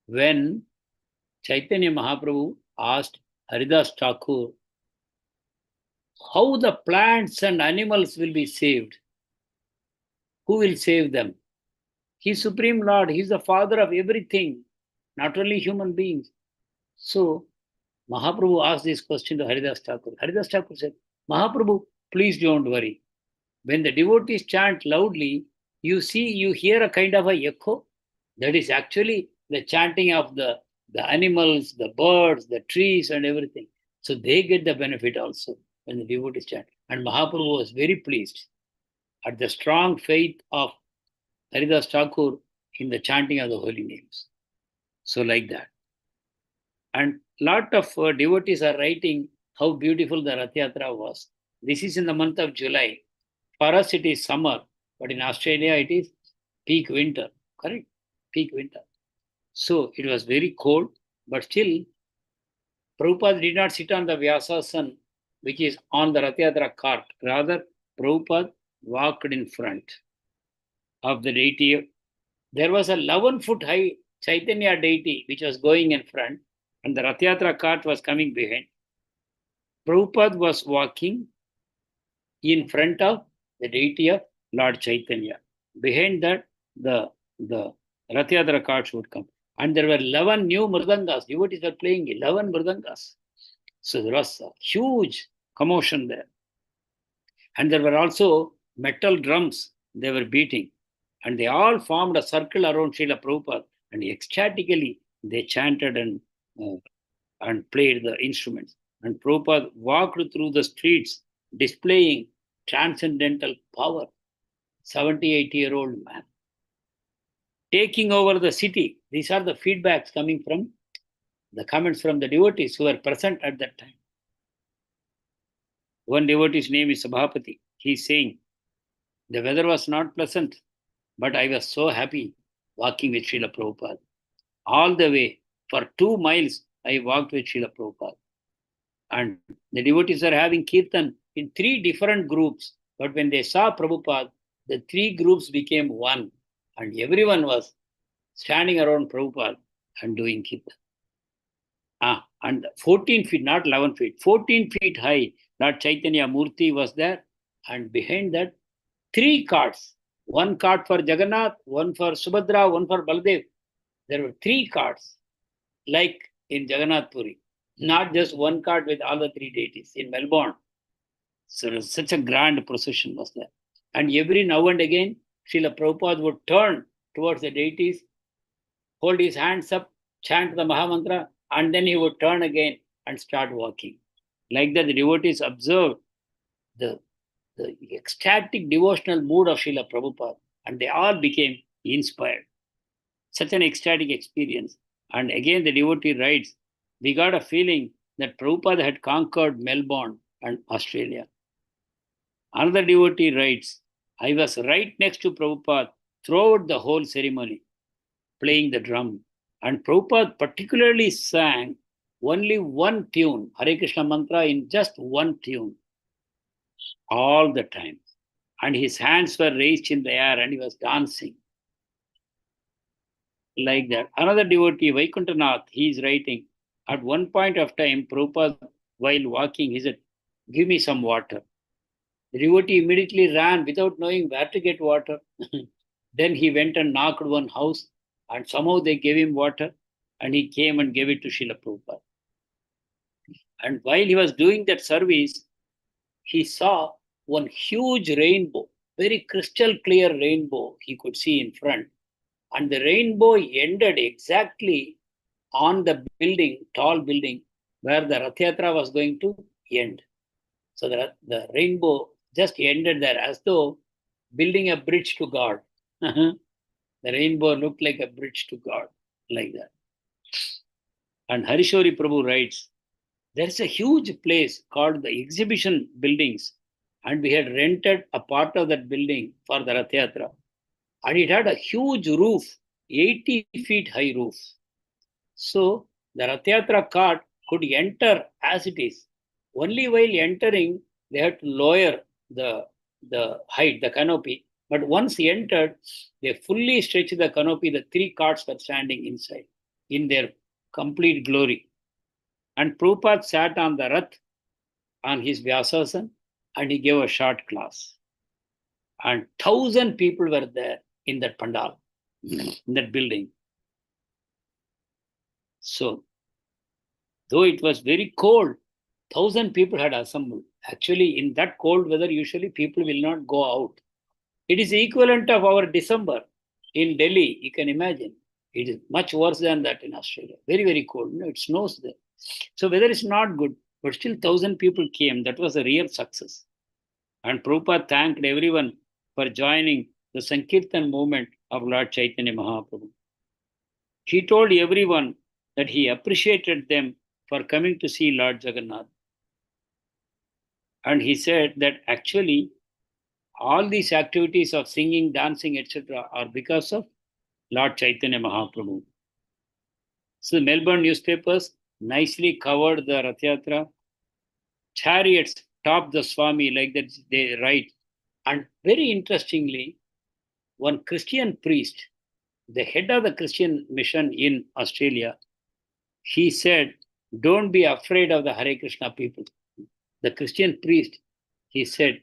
When Chaitanya Mahaprabhu asked Haridas Thakur how the plants and animals will be saved, who will save them? He's Supreme Lord. He's the father of everything, not only human beings. So Mahaprabhu asked this question to Haridas Thakur. Haridas Thakur said, Mahaprabhu, please don't worry. When the devotees chant loudly, you hear a kind of a echo. That is actually the chanting of the animals, the birds, the trees, and everything. So they get the benefit also when the devotees chant. And Mahaprabhu was very pleased at the strong faith of Haridas Thakur in the chanting of the holy names. So like that. And lot of devotees are writing how beautiful the Rath Yatra was. This is in the month of July. For us, it is summer, but in Australia, it is peak winter, correct? Peak winter. So it was cold, cold, but still, Prabhupada did not sit on the Vyasasan, which is on the Rath Yatra cart. Rather, Prabhupada walked in front of the deity. There was a 11-foot high Chaitanya deity which was going in front, and the Rath Yatra cart was coming behind. Prabhupada was walking in front of the deity of Lord Chaitanya. Behind that, the Rath Yatra carts would come. And there were 11 new mridangas. Devotees were playing 11 mridangas. So there was a huge commotion there. And there were also metal drums they were beating. And they all formed a circle around Srila Prabhupada. And ecstatically, they chanted and played the instruments. And Prabhupada walked through the streets, displaying transcendental power. 78-year-old man. Taking over the city. These are the feedbacks coming from the comments from the devotees who were present at that time. One devotee's name is Sabhapati. He's saying, the weather was not pleasant, but I was so happy walking with Srila Prabhupada. All the way, for 2 miles, I walked with Srila Prabhupada. And the devotees are having kirtan in 3 different groups. But when they saw Prabhupada, the 3 groups became one. And everyone was standing around Prabhupada and doing kirtan. And 14 feet, not 11 feet, 14 feet high, Lord Chaitanya Murti was there. And behind that, 3 carts. 1 cart for Jagannath, 1 for Subhadra, 1 for Baladev. There were 3 carts, like in Jagannath Puri. Not just 1 cart with all the 3 deities in Melbourne. So such a grand procession was there. And every now and again, Srila Prabhupada would turn towards the deities, hold his hands up, chant the Mahamantra, and then he would turn again and start walking. Like that, the devotees observed the ecstatic devotional mood of Srila Prabhupada, and they all became inspired. Such an ecstatic experience. And again, the devotee writes, we got a feeling that Prabhupada had conquered Melbourne and Australia. Another devotee writes, I was right next to Prabhupada throughout the whole ceremony, playing the drum. And Prabhupada particularly sang only 1 tune, Hare Krishna mantra in just 1 tune, all the time. And his hands were raised in the air and he was dancing. Like that. Another devotee, Vaikuntanath, he is writing, at one point of time, Prabhupada, while walking, he said, give me some water. The devotee immediately ran without knowing where to get water. Then he went and knocked one house, and somehow they gave him water, and he came and gave it to Srila Prabhupada. And while he was doing that service, he saw one huge rainbow, very crystal clear rainbow he could see in front. And the rainbow ended exactly on the building, tall building, where the Rath Yatra was going to end. So the rainbow just ended there as though building a bridge to God. The rainbow looked like a bridge to God, like that. And Harishori Prabhu writes, there's a huge place called the exhibition buildings, and we had rented a part of that building for the Rath Yatra. And it had a huge roof, 80 feet high roof. So the Rath Yatra cart could enter as it is. Only while entering, they had to lower the height, the canopy. But once entered, they fully stretched the canopy. The 3 carts were standing inside in their complete glory. And Prabhupada sat on the Rath, on his Vyasasan, and he gave a short class. And 1,000 people were there in that pandal. in that building. So, though it was very cold, 1,000 people had assembled. Actually, in that cold weather, usually people will not go out. It is equivalent of our December in Delhi. You can imagine. It is much worse than that in Australia. Very, very cold. It snows there. So weather is not good, but still 1,000 people came. That was a real success. And Prabhupada thanked everyone for joining the Sankirtan movement of Lord Chaitanya Mahaprabhu. He told everyone that he appreciated them for coming to see Lord Jagannath. And he said that actually all these activities of singing, dancing, etc. are because of Lord Chaitanya Mahaprabhu. So the Melbourne newspapers nicely covered the Rath Yatra. Chariots topped the Swami, like that they write. And very interestingly, one Christian priest, the head of the Christian mission in Australia, he said, don't be afraid of the Hare Krishna people. The Christian priest, he said,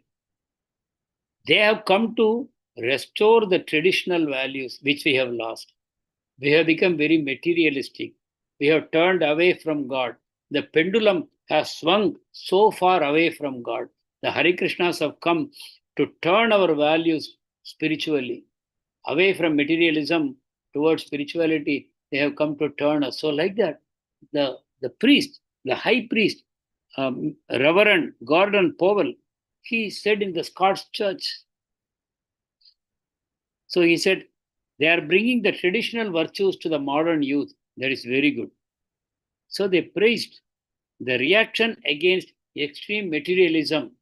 they have come to restore the traditional values which we have lost. We have become very materialistic. We have turned away from God. The pendulum has swung so far away from God. The Hare Krishnas have come to turn our values spiritually. Away from materialism towards spirituality, they have come to turn us. So like that, the priest, the high priest, Reverend Gordon Powell, he said in the Scots church, so he said, they are bringing the traditional virtues to the modern youth. That is very good. So they praised the reaction against extreme materialism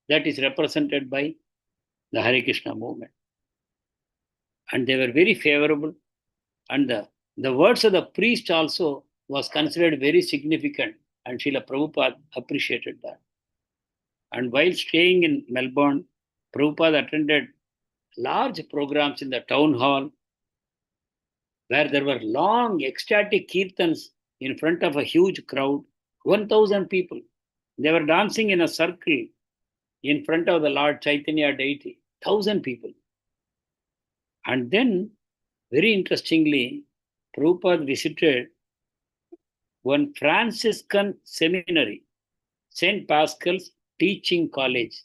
that is represented by the Hare Krishna movement. And they were very favorable. And the words of the priest also was considered very significant. And Srila Prabhupada appreciated that. And while staying in Melbourne, Prabhupada attended large programs in the town hall where there were long ecstatic kirtans in front of a huge crowd, 1,000 people. They were dancing in a circle in front of the Lord Chaitanya deity, 1,000 people. And then, very interestingly, Prabhupada visited one Franciscan seminary, St. Pascal's Teaching College.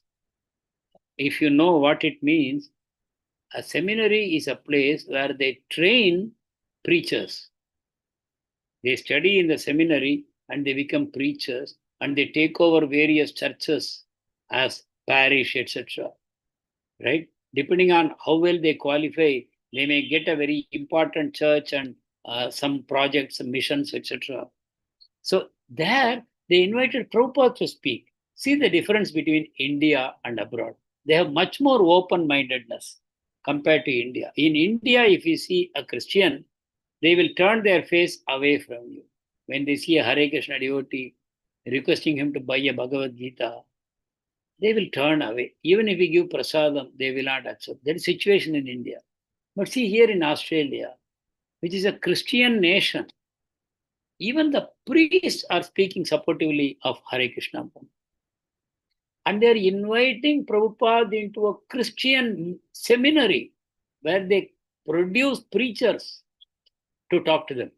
If you know what it means, a seminary is a place where they train preachers. They study in the seminary and they become preachers and they take over various churches as parish, etc. Right? Depending on how well they qualify, they may get a very important church and some projects, some missions, etc. So there, they invited Prabhupada to speak. See the difference between India and abroad. They have much more open-mindedness compared to India. In India, if you see a Christian, they will turn their face away from you. When they see a Hare Krishna devotee requesting him to buy a Bhagavad Gita, they will turn away. Even if we give prasadam, they will not accept. That is the situation in India. But see here in Australia, which is a Christian nation, even the priests are speaking supportively of Hare Krishna. And they are inviting Prabhupada into a Christian seminary where they produce preachers to talk to them.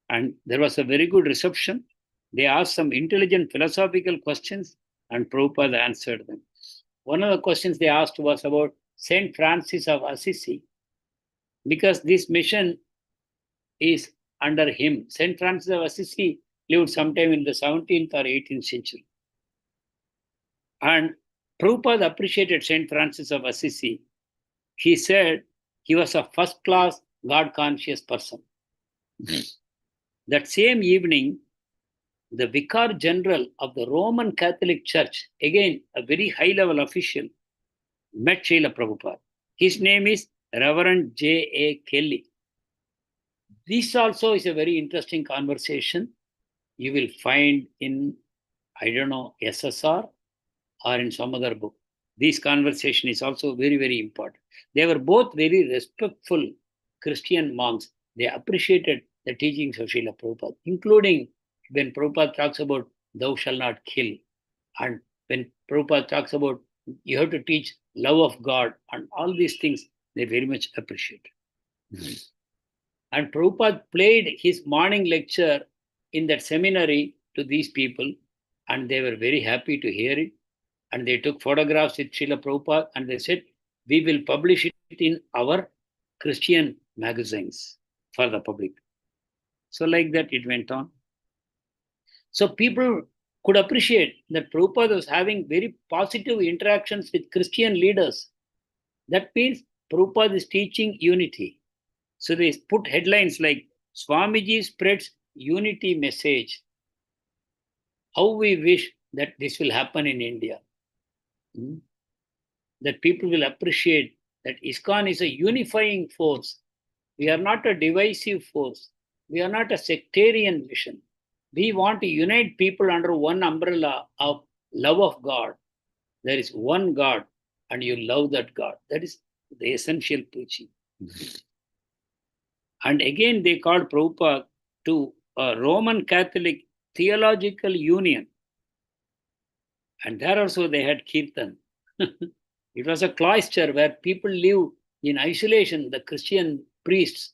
And there was a very good reception. They asked some intelligent philosophical questions and Prabhupada answered them. One of the questions they asked was about Saint Francis of Assisi, because this mission is under him. Saint Francis of Assisi lived sometime in the 17th or 18th century. And Prabhupada appreciated Saint Francis of Assisi. He said he was a first-class, God-conscious person. That same evening, the Vicar General of the Roman Catholic Church, again a very high-level official, met Srila Prabhupada. His name is Reverend J.A. Kelly. This also is a very interesting conversation. You will find in, I don't know, SSR or in some other book. This conversation is also very, very important. They were both very respectful Christian monks. They appreciated the teachings of Srila Prabhupada, including when Prabhupada talks about thou shalt not kill, and when Prabhupada talks about you have to teach love of God and all these things. They very much appreciate. And Prabhupada played his morning lecture in that seminary to these people, and they were very happy to hear it. And they took photographs with Srila Prabhupada, and they said, we will publish it in our Christian magazines for the public. So like that it went on. So people could appreciate that Prabhupada was having very positive interactions with Christian leaders. That means Prabhupada is teaching unity. So they put headlines like, Swamiji spreads unity message. How we wish that this will happen in India. That people will appreciate that ISKCON is a unifying force. We are not a divisive force. We are not a sectarian mission. We want to unite people under one umbrella of love of God. There is one God, and you love that God. That is the essential preaching. And again, they called Prabhupada to a Roman Catholic theological union. And there also they had kirtan. It was a cloister where people live in isolation, the Christian priests.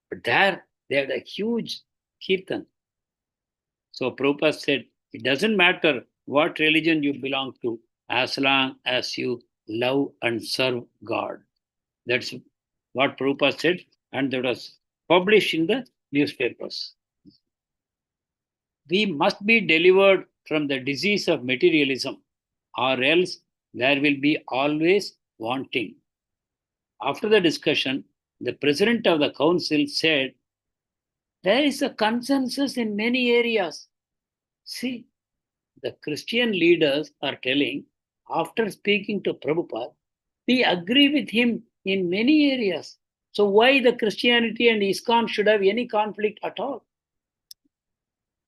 But there they had a huge kirtan. So Prabhupada said, it doesn't matter what religion you belong to, as long as you love and serve God. That's what Prabhupada said, and that was published in the newspapers. We must be delivered from the disease of materialism, or else there will be always wanting. After the discussion, the president of the council said, there is a consensus in many areas. See, the Christian leaders are telling, after speaking to Prabhupada, we agree with him in many areas. So why the Christianity and ISKCON should have any conflict at all?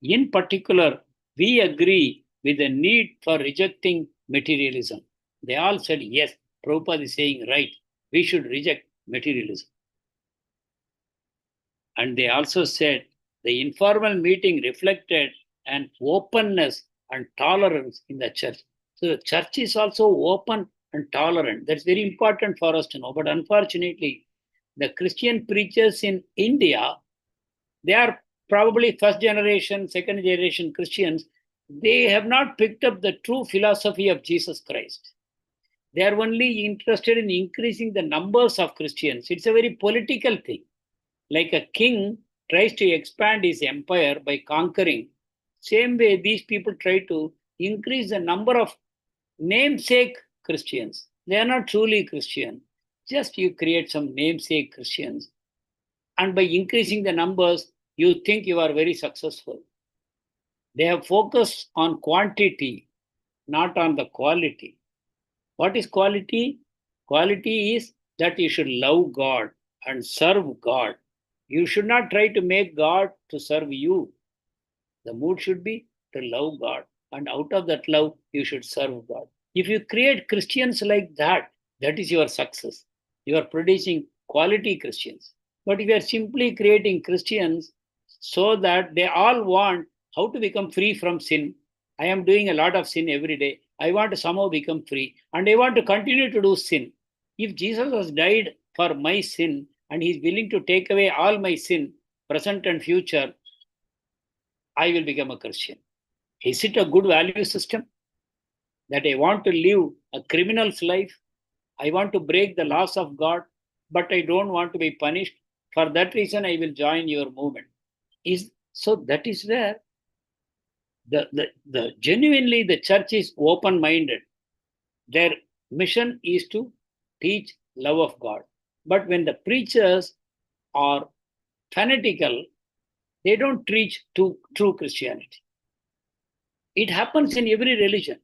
In particular, we agree with the need for rejecting materialism. They all said, yes, Prabhupada is saying right, we should reject materialism. And they also said the informal meeting reflected an openness and tolerance in the church. So the church is also open and tolerant. That's very important for us to know. But unfortunately, the Christian preachers in India, they are probably first generation, second generation Christians. They have not picked up the true philosophy of Jesus Christ. They are only interested in increasing the numbers of Christians. It's a very political thing. Like a king tries to expand his empire by conquering. Same way, these people try to increase the number of namesake Christians. They are not truly Christian. Just you create some namesake Christians. And by increasing the numbers, you think you are very successful. They have focused on quantity, not on the quality. What is quality? Quality is that you should love God and serve God. You should not try to make God to serve you. The mood should be to love God. And out of that love, you should serve God. If you create Christians like that, that is your success. You are producing quality Christians. But if you are simply creating Christians so that they all want how to become free from sin, I am doing a lot of sin every day. I want to somehow become free. And I want to continue to do sin. If Jesus has died for my sin, and he is willing to take away all my sin, present and future, I will become a Christian. Is it a good value system? That I want to live a criminal's life? I want to break the laws of God, but I don't want to be punished. For that reason, I will join your movement. So that is where the genuinely the church is open-minded. Their mission is to teach love of God. But when the preachers are fanatical, they don't preach true Christianity. It happens in every religion.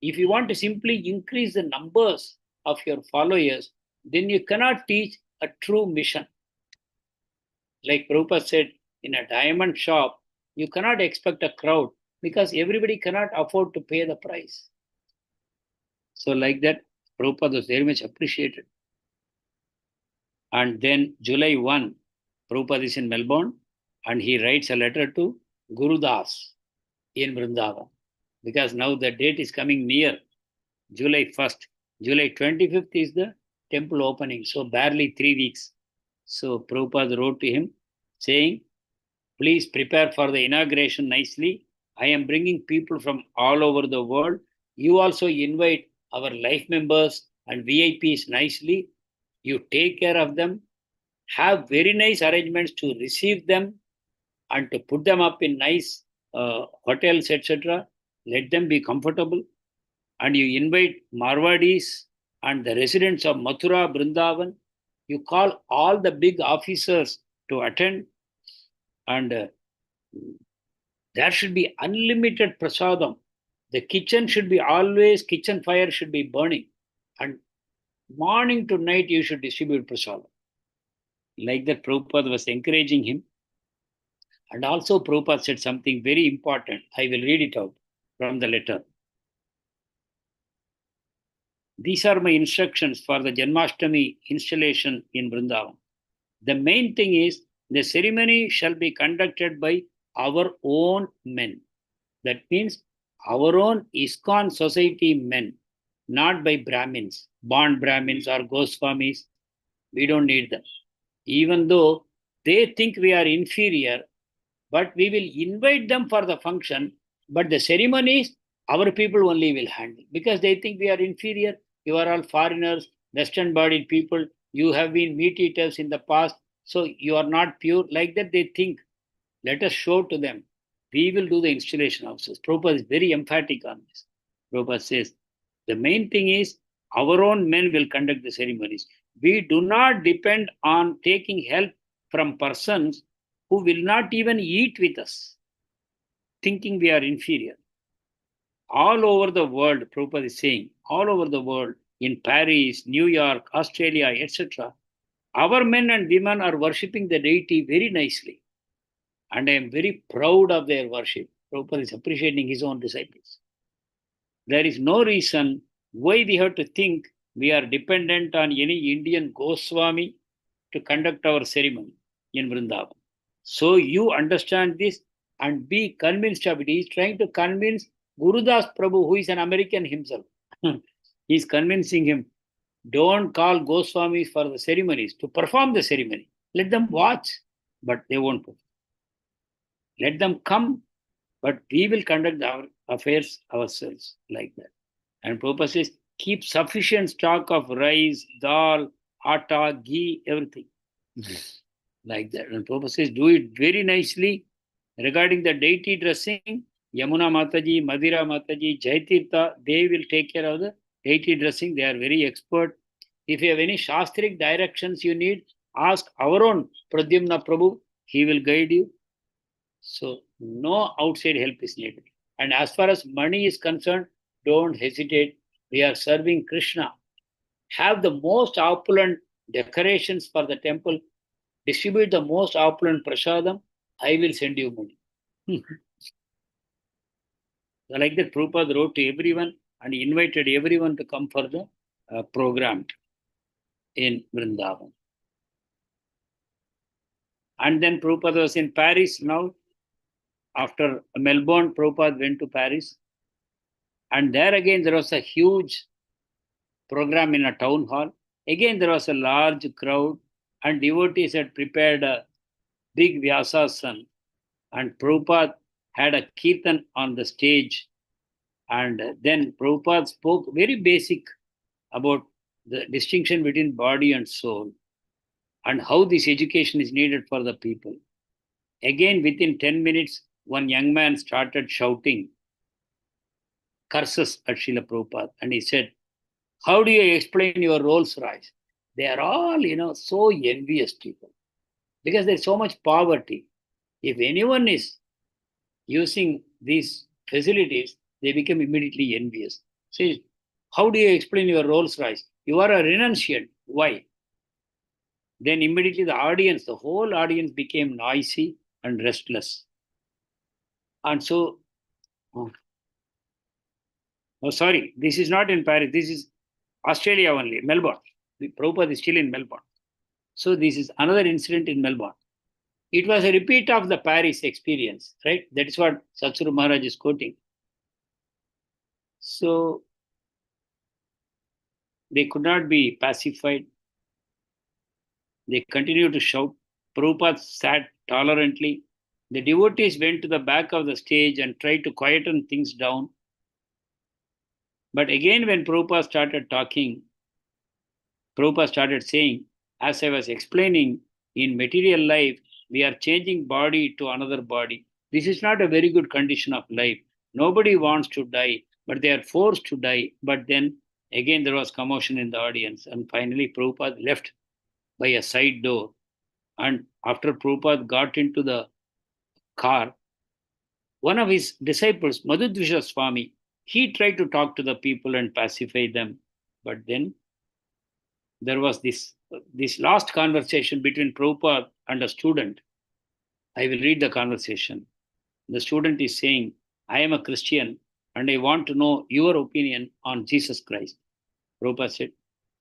If you want to simply increase the numbers of your followers, then you cannot teach a true mission. Like Prabhupada said, in a diamond shop, you cannot expect a crowd because everybody cannot afford to pay the price. So like that, Prabhupada was very much appreciated. And then July 1, Prabhupada is in Melbourne, and he writes a letter to Guru Das in Vrindavan. Because now the date is coming near, July 1st. July 25th is the temple opening. So barely 3 weeks. So Prabhupada wrote to him saying, please prepare for the inauguration nicely. I am bringing people from all over the world. You also invite our life members and VIPs nicely. You take care of them. Have very nice arrangements to receive them and to put them up in nice hotels, etc. Let them be comfortable. And you invite Marwadis and the residents of Mathura, Brindavan. You call all the big officers to attend, and there should be unlimited prasadam. The kitchen should be always, kitchen fire should be burning. And morning to night, you should distribute prasadam. Like that, Prabhupada was encouraging him. And also, Prabhupada said something very important. I will read it out from the letter. These are my instructions for the Janmashtami installation in Vrindavan. The main thing is the ceremony shall be conducted by our own men. That means our own ISKCON society men, not by Brahmins, born Brahmins or Goswamis. We don't need them. Even though they think we are inferior, but we will invite them for the function, but the ceremonies, our people only will handle because they think we are inferior. You are all foreigners, Western-bodied people. You have been meat eaters in the past, so you are not pure. Like that, they think. Let us show to them. We will do the installation houses. Prabhupada is very emphatic on this. Prabhupada says, the main thing is our own men will conduct the ceremonies. We do not depend on taking help from persons who will not even eat with us, thinking we are inferior. All over the world, Prabhupada is saying, all over the world, in Paris, New York, Australia, etc., our men and women are worshipping the deity very nicely. And I am very proud of their worship. Prabhupada is appreciating his own disciples. There is no reason why we have to think we are dependent on any Indian Goswami to conduct our ceremony in Vrindavan. So you understand this and be convinced of it. He is trying to convince Gurudas Prabhu, who is an American himself. He is convincing him, don't call Goswamis for the ceremonies, to perform the ceremony. Let them watch, but they won't perform. Let them come, but we will conduct our affairs ourselves like that. And Prabhupada says, keep sufficient stock of rice, dal, atta, ghee, everything. Like that. And Prabhupada says, do it very nicely. Regarding the deity dressing, Yamuna Mataji, Madhira Mataji, Jaitirtha, they will take care of the deity dressing. They are very expert. If you have any Shastric directions you need, ask our own Pradyumna Prabhu. He will guide you. So no outside help is needed. And as far as money is concerned, don't hesitate. We are serving Krishna. Have the most opulent decorations for the temple. Distribute the most opulent prasadam. I will send you money. Like that, Prabhupada wrote to everyone and invited everyone to come for the program in Vrindavan. And then Prabhupada was in Paris now. After Melbourne, Prabhupada went to Paris. And there again, there was a huge program in a town hall. Again, there was a large crowd and devotees had prepared a big Vyasasan. And Prabhupada had a kirtan on the stage. And then Prabhupada spoke very basic about the distinction between body and soul and how this education is needed for the people. Again, within 10 minutes, one young man started shouting curses at Srila Prabhupada. And he said, how do you explain your Rolls Royce? They are all, so envious people because there's so much poverty. If anyone is using these facilities, they become immediately envious. Say, how do you explain your Rolls Royce? You are a renunciant. Why? Then immediately the whole audience became noisy and restless. And so, sorry, this is not in Paris. This is Australia only, Melbourne. The Prabhupada is still in Melbourne. So this is another incident in Melbourne. It was a repeat of the Paris experience, right? That is what Satsvaru Maharaj is quoting. So they could not be pacified. They continued to shout. Prabhupada sat tolerantly. The devotees went to the back of the stage and tried to quieten things down. But again, when Prabhupada started talking, Prabhupada started saying, as I was explaining, in material life, we are changing body to another body. This is not a very good condition of life. Nobody wants to die, but they are forced to die. But then again, there was commotion in the audience. And finally, Prabhupada left by a side door. And after Prabhupada got into the car, one of his disciples, Madhudvisha Swami, he tried to talk to the people and pacify them. But then there was this last conversation between Prabhupada and a student. I will read the conversation. The student is saying, I am a Christian and I want to know your opinion on Jesus Christ. Prabhupada said,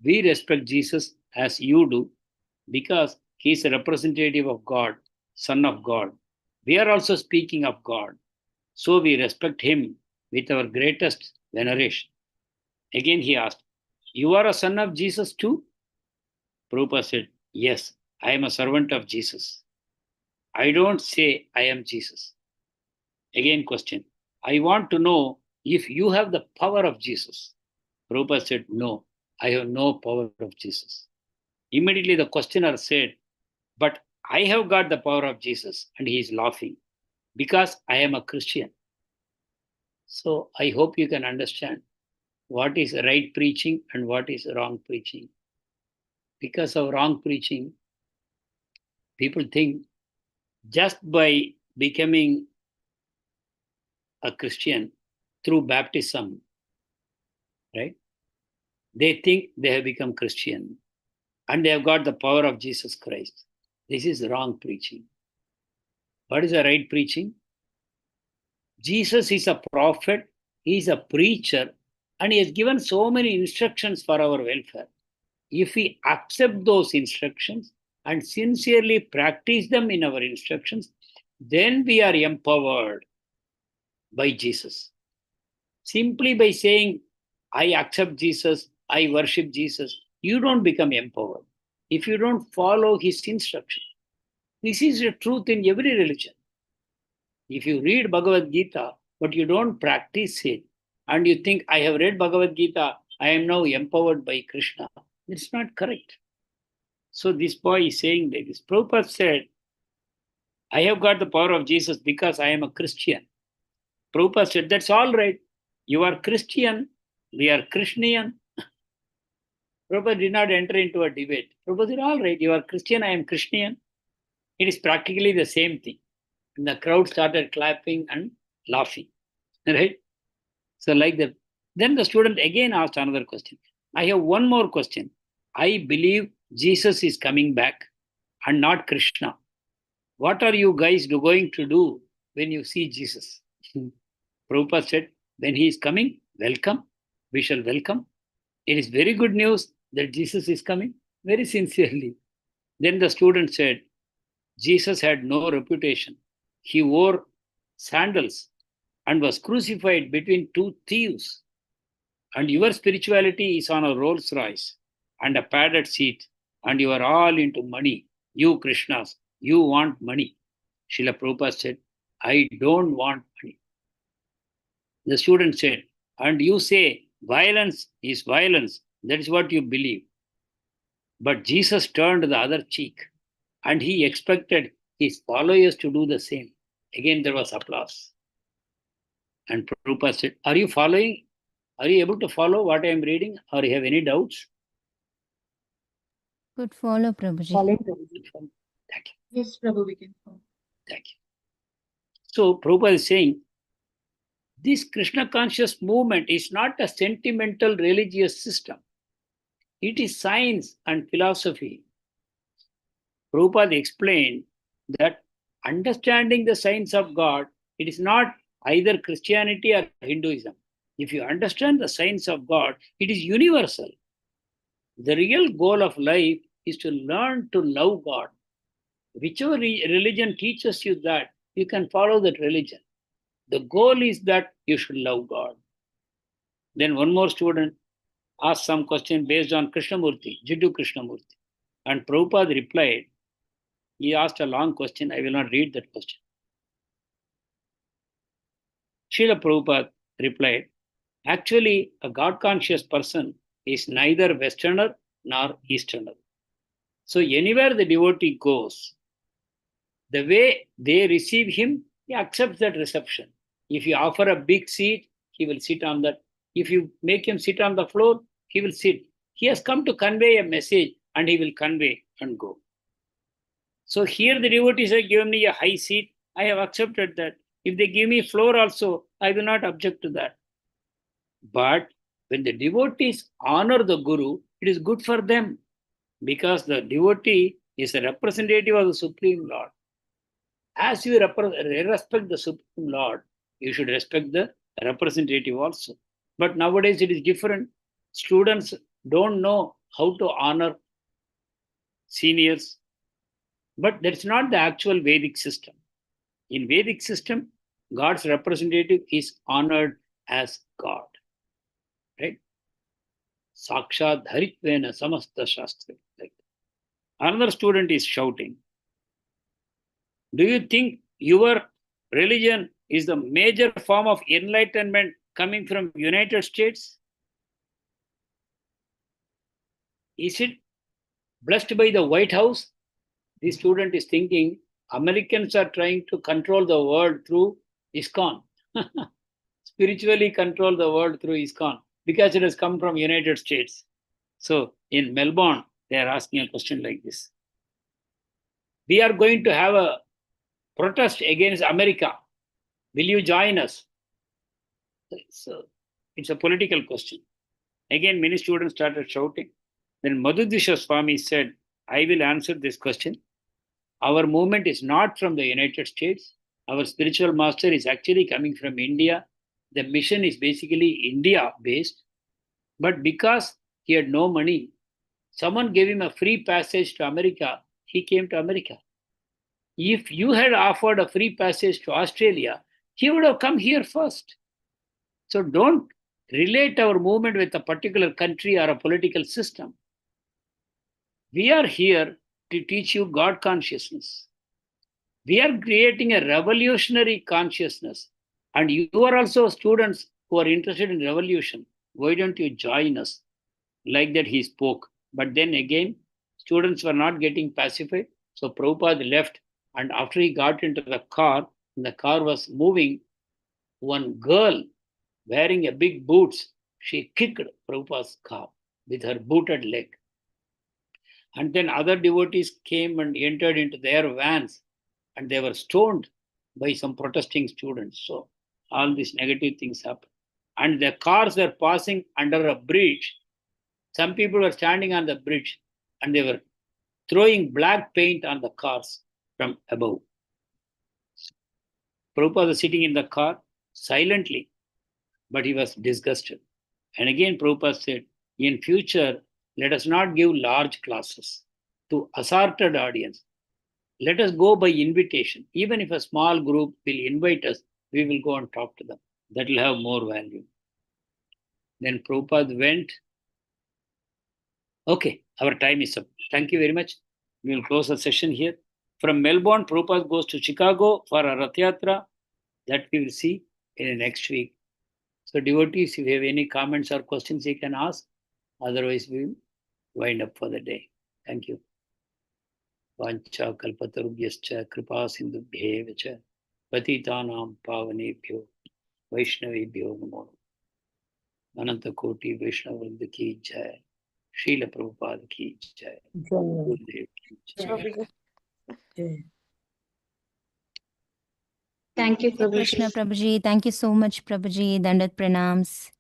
we respect Jesus as you do because he is a representative of God, Son of God. We are also speaking of God. So we respect him with our greatest veneration. Again he asked, you are a son of Jesus too? Prabhupada said, yes, I am a servant of Jesus. I don't say I am Jesus. Again question, I want to know if you have the power of Jesus. Prabhupada said, no, I have no power of Jesus. Immediately the questioner said, but I have got the power of Jesus, and he is laughing because I am a Christian. So I hope you can understand what is right preaching and what is wrong preaching. Because of wrong preaching, people think just by becoming a Christian through baptism, right? They think they have become Christian and they have got the power of Jesus Christ. This is wrong preaching. What is the right preaching? Jesus is a prophet, he is a preacher, and he has given so many instructions for our welfare. If we accept those instructions and sincerely practice them in our instructions, then we are empowered by Jesus. Simply by saying, I accept Jesus, I worship Jesus, you don't become empowered if you don't follow his instruction. This is the truth in every religion. If you read Bhagavad Gita, but you don't practice it, and you think, I have read Bhagavad Gita, I am now empowered by Krishna, it's not correct. So this boy is saying like this. Prabhupada said, I have got the power of Jesus because I am a Christian. Prabhupada said, that's all right. You are Christian, we are Krishnian. Prabhupada did not enter into a debate. Prabhupada said, all right, you are Christian, I am Krishnian. It is practically the same thing. And the crowd started clapping and laughing, right? So like that. Then the student again asked another question. I have one more question. I believe Jesus is coming back and not Krishna. What are you guys going to do when you see Jesus? Prabhupada said, when he is coming, welcome. We shall welcome. It is very good news that Jesus is coming, very sincerely. Then the student said, Jesus had no reputation. He wore sandals and was crucified between two thieves. And your spirituality is on a Rolls Royce and a padded seat, and you are all into money. You Krishnas, you want money. Srila Prabhupada said, I don't want money. The student said, and you say violence is violence. That is what you believe. But Jesus turned the other cheek and he expected his followers to do the same. Again, there was applause. And Prabhupada said, are you following? Are you able to follow what I am reading? Or you have any doubts? Good follow, Prabhuji. Following Prabhuji. Thank you. Yes, Prabhu, we can follow. Thank you. So Prabhupada is saying, this Krishna conscious movement is not a sentimental religious system. It is science and philosophy. Prabhupada explained that understanding the science of God, it is not either Christianity or Hinduism. If you understand the science of God, it is universal. The real goal of life is to learn to love God. Whichever religion teaches you that, you can follow that religion. The goal is that you should love God. Then one more student asked some question based on Krishnamurti, Jiddu Krishnamurti. And Prabhupada replied, he asked a long question. I will not read that question. Srila Prabhupada replied, actually, a God-conscious person is neither Westerner nor Easterner. So anywhere the devotee goes, the way they receive him, he accepts that reception. If you offer a big seat, he will sit on that. If you make him sit on the floor, he will sit. He has come to convey a message and he will convey and go. So here the devotees have given me a high seat. I have accepted that. If they give me floor also, I will not object to that. But when the devotees honor the Guru, it is good for them because the devotee is a representative of the Supreme Lord. As you respect the Supreme Lord, you should respect the representative also. But nowadays it is different. Students don't know how to honor seniors. But that's not the actual Vedic system. In Vedic system, God's representative is honored as God. Right? Sakshat Dharitvena Samasta Shastra. Like another student is shouting, do you think your religion is the major form of enlightenment coming from United States? Is it blessed by the White House? The student is thinking Americans are trying to control the world through ISKCON. Spiritually control the world through ISKCON because it has come from United States. So in Melbourne, they are asking a question like this. We are going to have a protest against America. Will you join us? So it's a political question. Again, many students started shouting. Then Madhudisha Swami said, I will answer this question. Our movement is not from the United States. Our spiritual master is actually coming from India. The mission is basically India-based. But because he had no money, someone gave him a free passage to America. He came to America. If you had offered a free passage to Australia, he would have come here first. So don't relate our movement with a particular country or a political system. We are here to teach you God consciousness. We are creating a revolutionary consciousness. And you are also students who are interested in revolution. Why don't you join us? Like that he spoke. But then again, students were not getting pacified. So Prabhupada left. And after he got into the car was moving, one girl wearing a big boots, she kicked Prabhupada's car with her booted leg. And then other devotees came and entered into their vans and they were stoned by some protesting students. So all these negative things happened. And the cars were passing under a bridge. Some people were standing on the bridge and they were throwing black paint on the cars from above. Prabhupada was sitting in the car silently, but he was disgusted. And again, Prabhupada said, in future, let us not give large classes to assorted audience. Let us go by invitation. Even if a small group will invite us, we will go and talk to them. That will have more value. Then Prabhupada went. Okay, our time is up. Thank you very much. We will close the session here. From Melbourne, Prabhupada goes to Chicago for a Rath Yatra. That we will see in the next week. So devotees, if you have any comments or questions, you can ask. Otherwise, we will wind up for the day. Thank you. Vancha kalpatarubhyascha kripa sindhubhyevacha patitanam pavanebhyo vaishnavebhyo namo. Ananta Koti Vaishnavavrinda ki jai. Srila Prabhupada ki jai. Gurudev ki jai. Thank you, Krishna Prabhuji. Prabhuji. Thank you so much, Prabhuji. Dandat pranams.